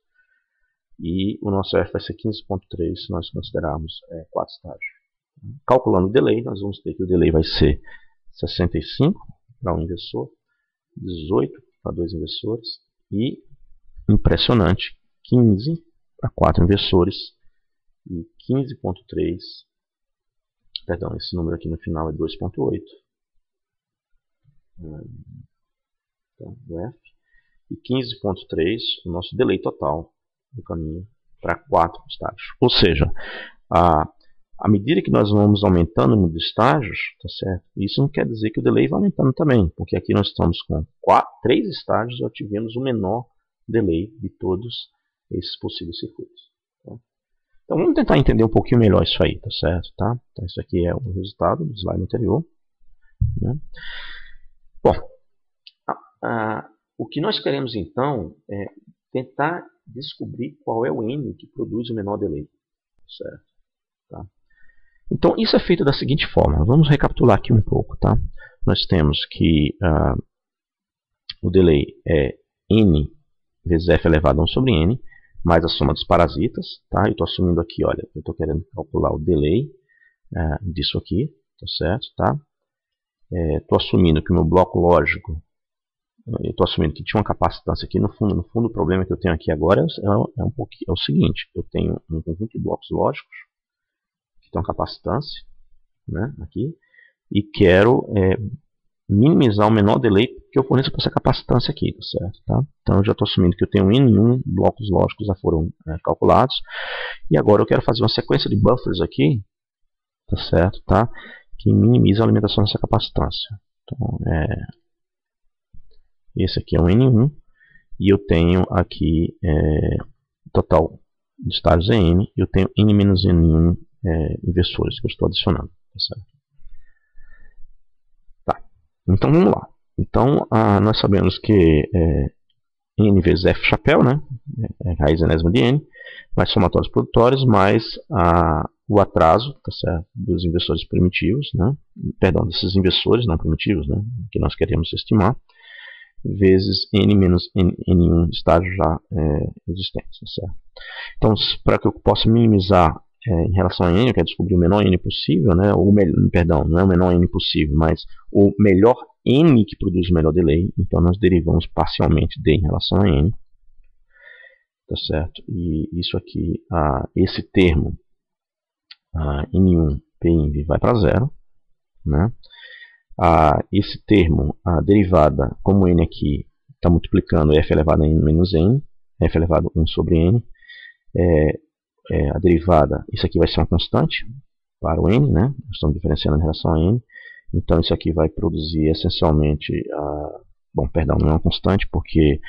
e o nosso F vai ser 15.3 se nós considerarmos 4 estágios. Calculando o delay, nós vamos ter que o delay vai ser 65 para um inversor, 18 para 2 inversores e, impressionante, 15 para 4 inversores e 15.3, perdão, esse número aqui no final é 2.8, então, o F, e 15.3 o nosso delay total do caminho para 4 estágios. Ou seja, à medida que nós vamos aumentando o número de estágios, tá certo? Isso não quer dizer que o delay vai aumentando também, porque aqui nós estamos com 3 estágios e tivemos o menor delay de todos esses possíveis circuitos. Tá? Então vamos tentar entender um pouquinho melhor isso aí, tá certo? Tá? Então isso aqui é o resultado do slide anterior. Né? Bom, o que nós queremos então é tentar descobrir qual é o N que produz o menor delay. Certo? Tá? Então isso é feito da seguinte forma. Vamos recapitular aqui um pouco. Tá? Nós temos que o delay é N vezes F elevado a 1 sobre N, mais a soma dos parasitas. Tá? Eu estou assumindo aqui, olha, eu estou querendo calcular o delay disso aqui. Tá certo? Tá? Estou assumindo que o meu bloco lógico, eu estou assumindo que tinha uma capacitância aqui. No fundo, o problema que eu tenho aqui agora é o seguinte: eu tenho um conjunto de blocos lógicos que tem uma capacitância, né, aqui, e quero minimizar o menor delay que eu forneço para essa capacitância aqui, tá certo? Tá? Então eu já estou assumindo que eu tenho N1 blocos lógicos já foram calculados, e agora eu quero fazer uma sequência de buffers aqui, tá certo? Tá? Que minimiza a alimentação dessa capacitância. Então, esse aqui é um N1, e eu tenho aqui total de estágios é N, e eu tenho N menos N1 inversores que eu estou adicionando. Tá certo? Tá. Então vamos lá. Então nós sabemos que N vezes F chapéu, né? Raiz enésima de N, mais somatórios produtores, mais o atraso, tá certo? Dos inversores primitivos, né? Perdão, desses inversores não primitivos, né? Que nós queremos estimar, vezes N menos N1 estágios já existentes. Tá certo? Então, para que eu possa minimizar em relação a N, eu quero descobrir o menor N possível, né? Perdão, não é o menor N possível, mas o melhor N que produz o melhor delay. Então, nós derivamos parcialmente D em relação a N. Tá certo? E isso aqui, esse termo, N1 P vai para zero, né? Esse termo, a derivada, como N aqui está multiplicando F elevado a N menos N, F elevado a 1 sobre N, a derivada, isso aqui vai ser uma constante para o N, né? Nós estamos diferenciando em relação a N, então isso aqui vai produzir essencialmente, bom, perdão, não é uma constante porque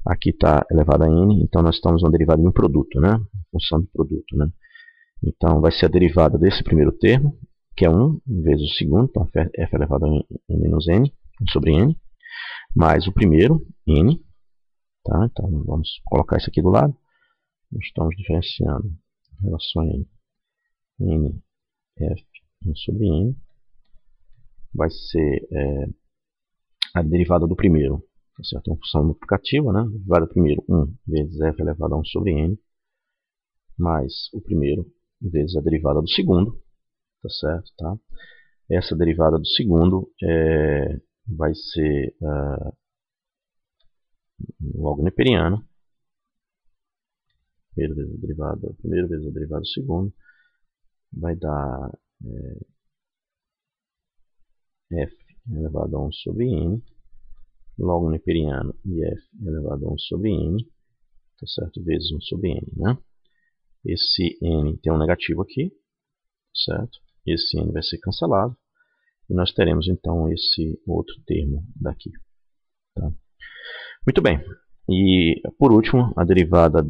aqui está elevado a N, então nós estamos uma derivada de um produto, né? Função de produto, né? Então vai ser a derivada desse primeiro termo, que é 1 vezes o segundo, então F elevado a N menos N, 1 sobre N, mais o primeiro, N, tá? Então vamos colocar isso aqui do lado. Nós estamos diferenciando em relação a N, N, F, 1 sobre N, vai ser a derivada do primeiro, tá certo? Uma função multiplicativa, né? A derivada do primeiro, 1 vezes F elevado a 1 sobre N, mais o primeiro vezes a derivada do segundo, tá certo? Tá? Essa derivada do segundo vai ser logo neperiana. Primeiro vezes a derivada do segundo vai dar F elevado a 1 sobre N, logo neperiano, e F elevado a 1 sobre N, tá certo? Vezes 1 sobre N, né? Esse N tem um negativo aqui, certo? Esse N vai ser cancelado, e nós teremos então esse outro termo daqui. Tá? Muito bem. E por último, a derivada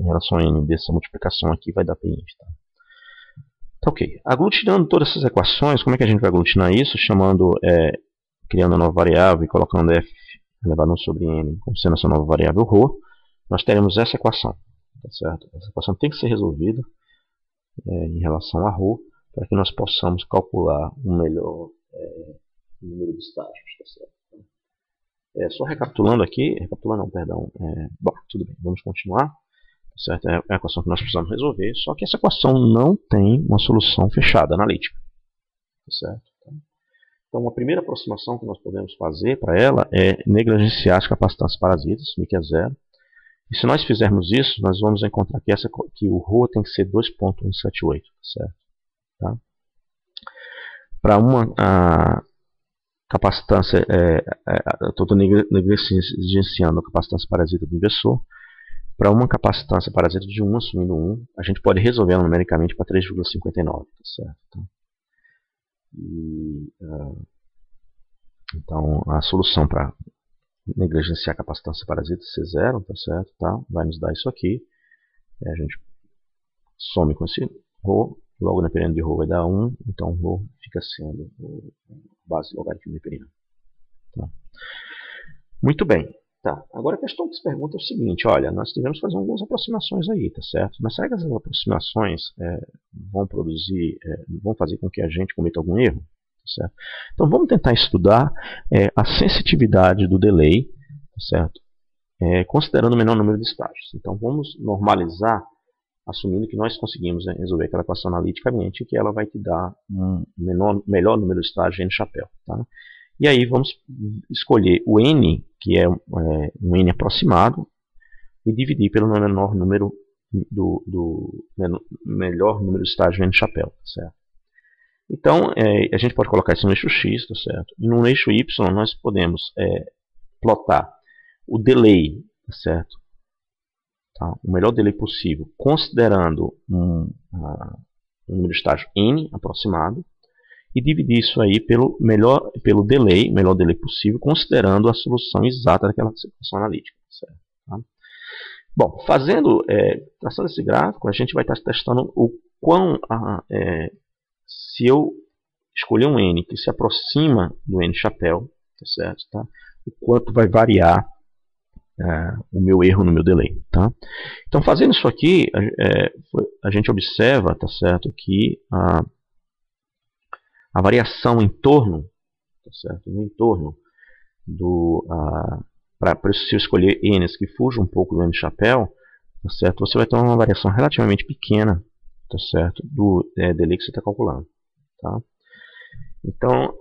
em relação a N dessa multiplicação aqui vai dar P. Tá? Tá, ok. Aglutinando todas essas equações, como é que a gente vai aglutinar isso? Criando uma nova variável e colocando F elevado a 1 sobre N como sendo essa nova variável ρ, nós teremos essa equação. Tá certo? Essa equação tem que ser resolvida em relação a ρ, para que nós possamos calcular um melhor número de estágios. Tá certo? Só recapitulando aqui, bom, tudo bem, vamos continuar. certo? É a equação que nós precisamos resolver, só que essa equação não tem uma solução fechada analítica, certo? Então, a primeira aproximação que nós podemos fazer para ela é negligenciar as capacitâncias parasitas, μ que é zero. E se nós fizermos isso, nós vamos encontrar que o ρ tem que ser 2.178, certo? Tá? Para uma capacitância, estou negligenciando a capacitância parasita do inversor. Para uma capacitância parasita de 1, assumindo 1, a gente pode resolver ela numericamente para 3,59, tá certo? Então, a solução para negligenciar a capacitância parasita C0, tá certo? Tá? Vai nos dar isso aqui. A gente some com esse ρ, logo na perene de ρ vai dar 1, então ρ fica sendo a base logarítmica neperiana. Tá? Muito bem. Tá. Agora a questão que se pergunta é o seguinte, olha, nós tivemos que fazer algumas aproximações aí, tá certo? Mas será que essas aproximações vão fazer com que a gente cometa algum erro? Certo? Então vamos tentar estudar a sensitividade do delay, tá certo? Considerando o menor número de estágios. Então vamos normalizar, assumindo que nós conseguimos resolver aquela equação analiticamente e que ela vai te dar um melhor número de estágios n chapéu. Tá? E aí vamos escolher o n, que é um n aproximado, e dividir pelo menor número melhor número de estágios n chapéu. Tá certo? Então, a gente pode colocar isso no eixo x, tá certo? E no eixo y nós podemos plotar o delay, tá certo? Tá? O melhor delay possível, considerando um número de estágio n aproximado, e dividir isso aí pelo melhor delay possível, considerando a solução exata daquela equação analítica. Certo? Tá? Bom, traçando esse gráfico, a gente vai estar testando o quão se eu escolher um n que se aproxima do n chapéu, tá certo? Tá? O quanto vai variar o meu erro no meu delay. Tá? Então, fazendo isso aqui, a gente observa, tá certo, que a variação em torno, tá certo, no entorno se eu escolher n's que fujam um pouco do n chapéu, tá certo, você vai ter uma variação relativamente pequena, tá certo, do delay que você está calculando. Tá? Então,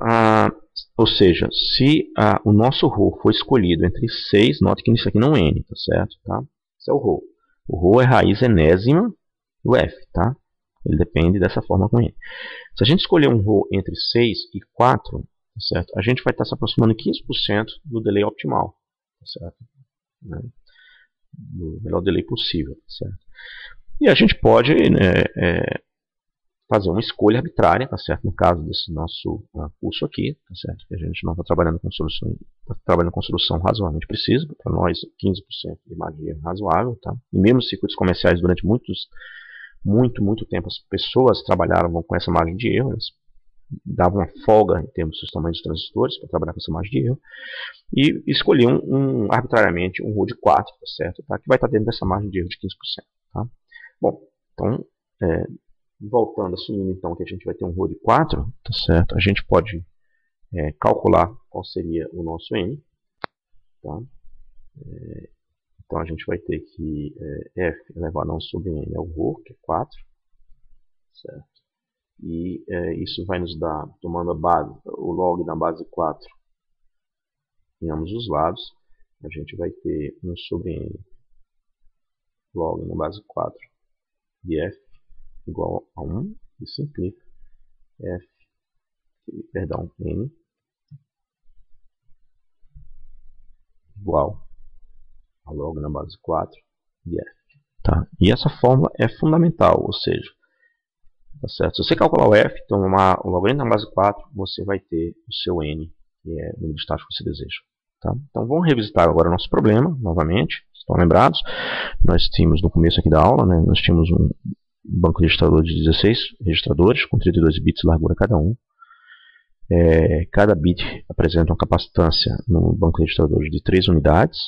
ou seja, se o nosso ρ for escolhido entre 6, note que isso aqui não é n, tá certo? Tá? Esse é o ρ. O ρ é raiz enésima do f, tá? Ele depende dessa forma com n. Se a gente escolher um ρ entre 6 e 4, tá certo? A gente vai estar se aproximando de 15% do delay optimal, tá certo? Né? Do melhor delay possível, tá certo? E a gente pode fazer uma escolha arbitrária, tá certo? No caso desse nosso curso aqui, tá certo? Que a gente não está trabalhando com solução, está trabalhando com solução razoavelmente precisa. Para nós, 15% de magia é razoável, tá? E mesmo circuitos comerciais durante muito tempo as pessoas trabalhavam com essa margem de erro, elas davam uma folga em termos dos tamanhos dos transistores para trabalhar com essa margem de erro e escolhiam arbitrariamente um ρ de 4, tá certo? Tá? Que vai estar dentro dessa margem de erro de 15%. Tá? Bom, então, voltando, assumindo então que a gente vai ter um ρ de 4, tá certo? A gente pode calcular qual seria o nosso n. Tá? Então a gente vai ter que f elevado a 1 sobre n é o ρ, que é 4. Certo? E isso vai nos dar, tomando o log da base 4 em ambos os lados, a gente vai ter 1 sobre n log na base 4 de f igual a 1, e simplifica n igual a log na base 4 de f. Tá? E essa fórmula é fundamental, ou seja, tá certo? Se você calcular o f, tomar o logaritmo na base 4, você vai ter o seu n, que é o número de estágios que você deseja. Tá? Então vamos revisitar agora o nosso problema, novamente. Estão lembrados? Nós tínhamos no começo aqui da aula, né, nós tínhamos um banco registrador de 16 registradores, com 32 bits de largura cada um. Cada bit apresenta uma capacitância no banco registrador de 3 unidades.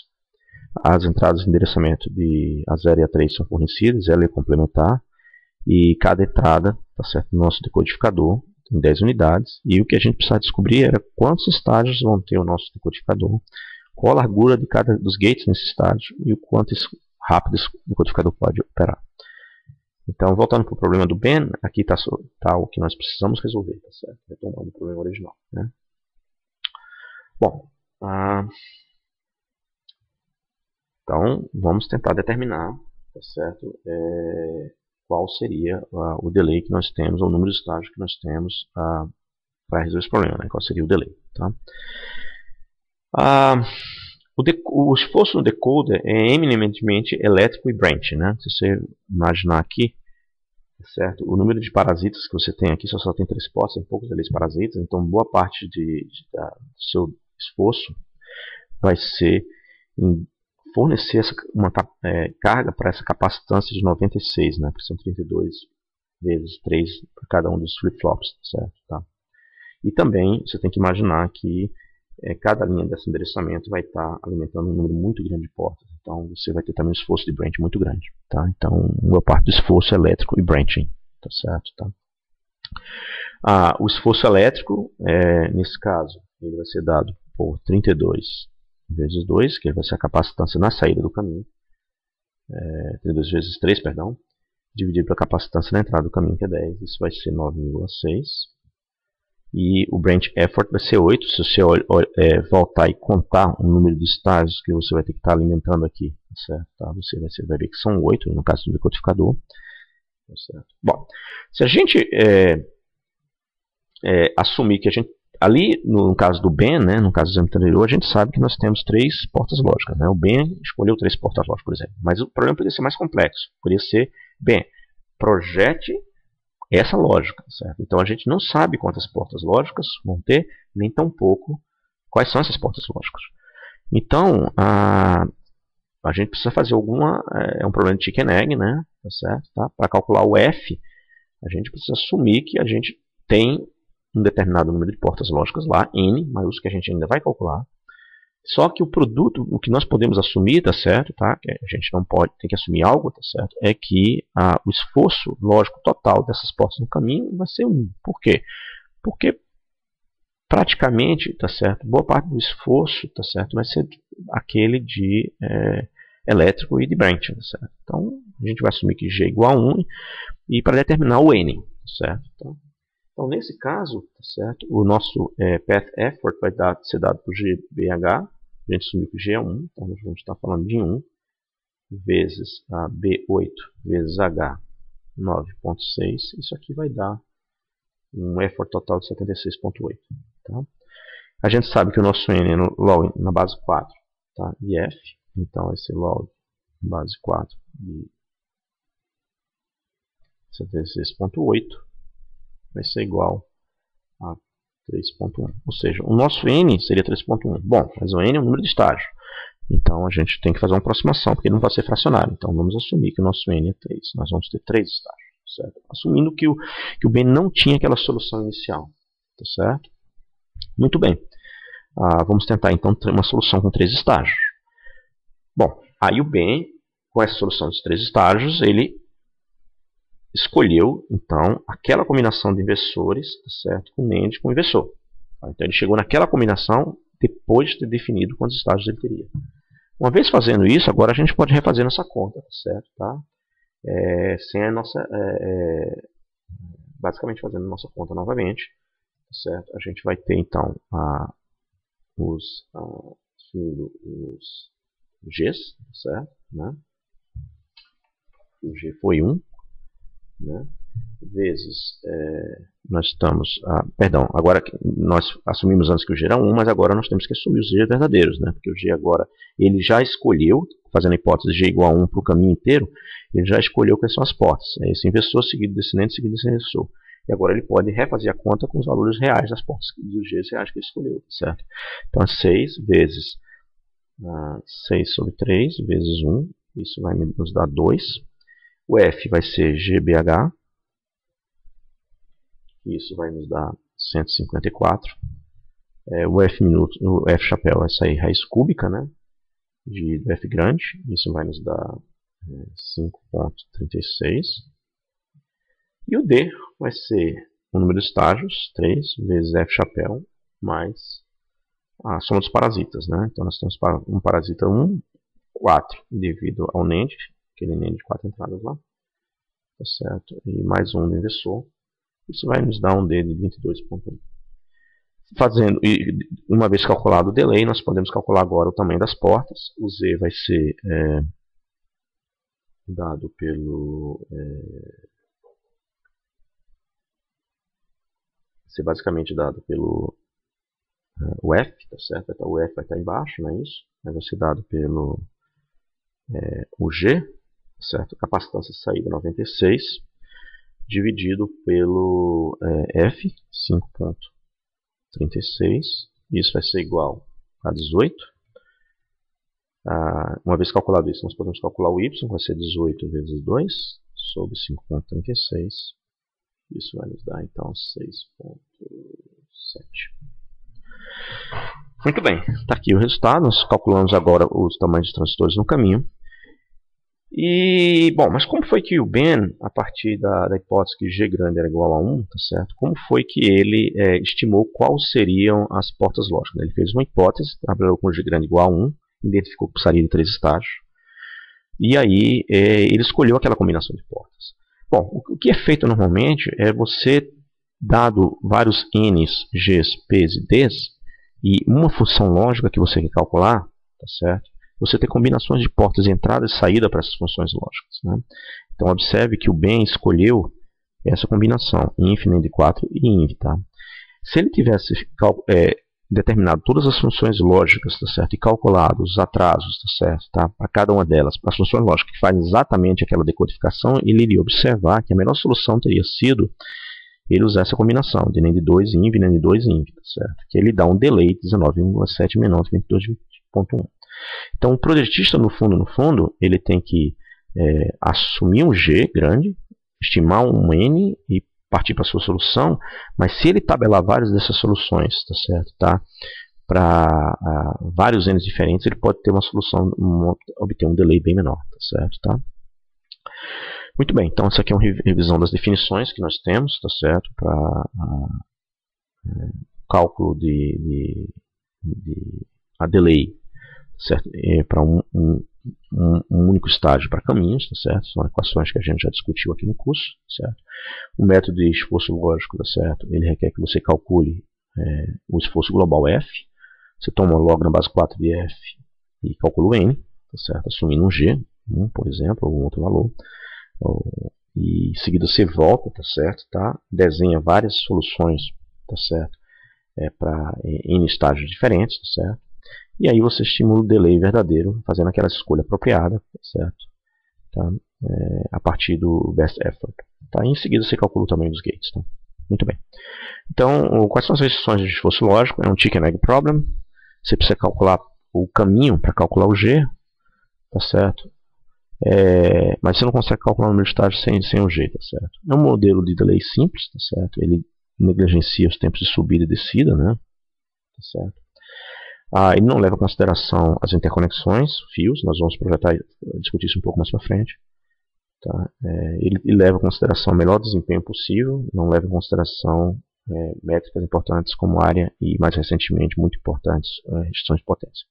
As entradas de endereçamento de A0 e A3 são fornecidas, ela é complementar. E cada entrada, tá certo, no nosso decodificador tem 10 unidades. E o que a gente precisava descobrir era quantos estágios vão ter o nosso decodificador, qual a largura de cada dos gates nesse estágio e o quanto isso rápido esse decodificador pode operar. Então, voltando para o problema do Ben, aqui está o que nós precisamos resolver, tá certo? Retomando o problema original, né? Bom, então vamos tentar determinar, tá certo? Qual seria o delay que nós temos, ou o número de estágios que nós temos para resolver esse problema, né? Qual seria o delay, tá? O esforço no decoder é eminentemente elétrico e branch, né? Se você imaginar aqui, certo? O número de parasitas que você tem aqui só tem 3 portas, tem poucos deleys parasitas, então boa parte do seu esforço vai ser em fornecer uma carga para essa capacitância de 96, né? Porque são 32 vezes 3 para cada um dos flip-flops, certo? Tá? E também você tem que imaginar que cada linha desse endereçamento vai estar alimentando um número muito grande de portas. Então você vai ter também um esforço de branch muito grande. Tá? Então, uma parte do esforço é elétrico e branching. Tá certo? Tá? O esforço elétrico, nesse caso, ele vai ser dado por 32 vezes 2, que vai ser a capacitância na saída do caminho. 32 vezes 3, perdão. Dividido pela capacitância na entrada do caminho, que é 10. Isso vai ser 9,6. E o branch effort vai ser 8. Se você voltar e contar o número de estágios que você vai ter que estar alimentando aqui, certo? Tá? Você vai ver que são 8 no caso do decodificador. Certo? Bom, se a gente assumir que a gente, ali no caso do Ben, né, no caso do exemplo anterior, a gente sabe que nós temos 3 portas lógicas. Né? O Ben escolheu 3 portas lógicas, por exemplo. Mas o problema poderia ser mais complexo. Poderia ser, Ben, projete essa lógica, certo? Então a gente não sabe quantas portas lógicas vão ter, nem tampouco quais são essas portas lógicas. Então a gente precisa fazer um problema de chicken egg, né? Tá certo? Tá? Para calcular o F, a gente precisa assumir que a gente tem um determinado número de portas lógicas lá, N, maiúsculo, que a gente ainda vai calcular. Só que o produto, o que nós podemos assumir, tá certo? Tá? Que a gente não pode, tem que assumir algo, tá certo? É que o esforço lógico total dessas portas no caminho vai ser 1. Por quê? Porque praticamente, tá certo? Boa parte do esforço, tá certo? Vai ser aquele de elétrico e de branch, tá certo? Então a gente vai assumir que G é igual a 1 e para determinar o N, tá certo? Então nesse caso, tá certo? O nosso path effort vai ser dado por GBH. A gente assumiu que G é 1, então nós vamos estar falando de 1 vezes B8 vezes H 9,6. Isso aqui vai dar um effort total de 76,8. Tá? A gente sabe que o nosso N é log na base 4, tá? E F, então esse log base 4 de 76,8 vai ser igual a 3,1. Ou seja, o nosso N seria 3,1. Bom, mas o N é o número de estágio. Então a gente tem que fazer uma aproximação, porque ele não vai ser fracionário. Então vamos assumir que o nosso N é 3. Nós vamos ter 3 estágios. Certo? Assumindo que o Ben não tinha aquela solução inicial. Tá certo? Muito bem. Vamos tentar então ter uma solução com 3 estágios. Bom, aí o Ben, com essa solução de 3 estágios, ele escolheu, então, aquela combinação de inversores, tá certo, com NAND com inversor. Tá? Então ele chegou naquela combinação depois de ter definido quantos estágios ele teria. Uma vez fazendo isso, agora a gente pode refazer nossa conta, tá certo? Tá? Sem a nossa, basicamente fazendo nossa conta novamente, tá certo? A gente vai ter então os Gs, tá certo? Né? O G foi 1. Né? Vezes nós estamos perdão, agora nós assumimos antes que o G era 1, mas agora nós temos que assumir os G verdadeiros, né? Porque o G agora ele já escolheu, fazendo a hipótese de G igual a 1 para o caminho inteiro, ele já escolheu quais são as portas, esse inversor seguido desse NAND seguido desse inversor, e agora ele pode refazer a conta com os valores reais das portas dos Gs reais que ele escolheu, certo? Então 6 vezes 6 sobre 3 vezes 1, isso vai nos dar 2. O F vai ser GBH, isso vai nos dar 154. O F chapéu vai sair raiz cúbica, né, do F grande, isso vai nos dar 5,36. E o D vai ser o número de estágios, 3 vezes F chapéu, mais a soma dos parasitas. Né? Então nós temos um parasita 1, 4 devido ao NAND, aquele NAND de 4 entradas lá, tá certo? E mais um do inversor. Isso vai nos dar um D de 22.1. Fazendo, e uma vez calculado o delay, nós podemos calcular agora o tamanho das portas. O Z vai ser dado pelo basicamente dado pelo o F, tá certo? O F vai estar embaixo, não é isso? Vai ser dado pelo o G, tá certo? Capacitância de saída 96, dividido pelo F, 5.36, isso vai ser igual a 18. Uma vez calculado isso, nós podemos calcular o Y, vai ser 18 vezes 2, sobre 5.36. Isso vai nos dar, então, 6.7. Muito bem, está aqui o resultado. Nós calculamos agora os tamanhos dos transistores no caminho. E, bom, mas como foi que o Ben, a partir da hipótese que G grande era igual a 1, tá certo? Como foi que ele estimou quais seriam as portas lógicas? Ele fez uma hipótese, trabalhou com G grande igual a 1, identificou que precisaria de 3 estágios, e aí ele escolheu aquela combinação de portas. Bom, o que é feito normalmente é você, dado vários N's, G's, P's e D's, e uma função lógica que você quer calcular, tá certo? Você tem combinações de portas de entrada e saída para essas funções lógicas, né? Então observe que o Ben escolheu essa combinação, inf, NAND 4 e inv, tá? Se ele tivesse determinado todas as funções lógicas, tá certo? E calculado os atrasos, tá certo? Tá? Para cada uma delas, para as funções lógicas que fazem exatamente aquela decodificação, ele iria observar que a melhor solução teria sido ele usar essa combinação de NAND 2 inv, NAND 2 inv, tá certo? Que ele dá um delay de 19,7 menor que 22.1. Então o projetista, no fundo, ele tem que assumir um G grande, estimar um N e partir para a sua solução, mas se ele tabelar várias dessas soluções, tá certo? Tá? Para vários N's diferentes, ele pode ter uma solução, obter um delay bem menor, tá certo? Tá? Muito bem, então essa aqui é uma revisão das definições que nós temos, tá certo? Para cálculo de delay, certo? Para um único estágio para caminhos, tá certo? São equações que a gente já discutiu aqui no curso, certo? O método de esforço lógico, tá certo? Ele requer que você calcule o esforço global F. Você toma log na base 4 de F e calcula o N, tá certo? Assumindo um G, por exemplo, ou algum outro valor. E em seguida você volta, tá certo? Tá? Desenha várias soluções, tá certo? Para N estágios diferentes, tá certo? E aí você estimula o delay verdadeiro, fazendo aquela escolha apropriada, certo? Tá? A partir do best effort. Tá? E em seguida você calcula o tamanho dos gates. Tá? Muito bem. Então, quais são as restrições de esforço lógico? É um chicken egg problem. Você precisa calcular o caminho para calcular o G, tá certo? Mas você não consegue calcular o número de estágios sem o G, tá certo? É um modelo de delay simples, tá certo? Ele negligencia os tempos de subida e descida, né? Tá certo? Ele não leva em consideração as interconexões, fios, nós vamos discutir isso um pouco mais para frente. Tá? Ele leva em consideração o melhor desempenho possível, não leva em consideração métricas importantes como área e, mais recentemente, muito importantes, restrições de potência.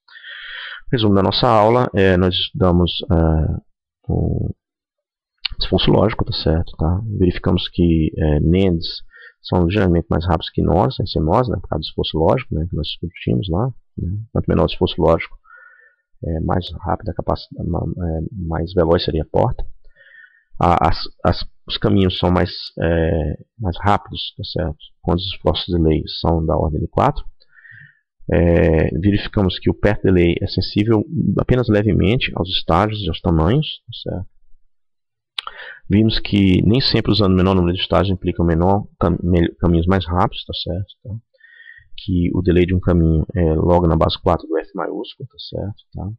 Resumo da nossa aula, nós estudamos o esforço lógico, tá certo? Tá? Verificamos que NANDs são ligeiramente mais rápidos que nós, CMOS, né, por causa do esforço lógico, né, que nós discutimos lá. Né? Quanto menor o esforço lógico, mais rápida a capacidade, mais veloz seria a porta. Os caminhos são mais rápidos, tá certo? Quando os esforços de delay são da ordem de 4. Verificamos que o path delay é sensível apenas levemente aos estágios e aos tamanhos, tá certo? Vimos que nem sempre usando o menor número de estágios implica caminhos mais rápidos, tá certo? Tá? Que o delay de um caminho é logo na base 4 do F maiúsculo, tá certo? Tá?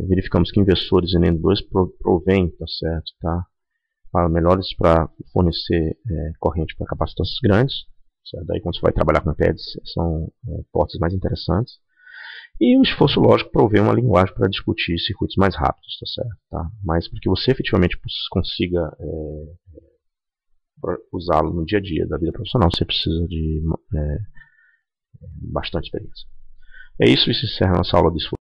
Verificamos que inversores em NAND 2 provém, tá certo? Tá? Melhores para fornecer corrente para capacitâncias grandes, certo? Daí quando você vai trabalhar com PEDs são portas mais interessantes. E o esforço lógico provê uma linguagem para discutir circuitos mais rápidos, tá certo? Tá? Mas para que você efetivamente consiga usá-lo no dia a dia da vida profissional, você precisa de bastante experiência. É isso, encerra a nossa aula de esforço.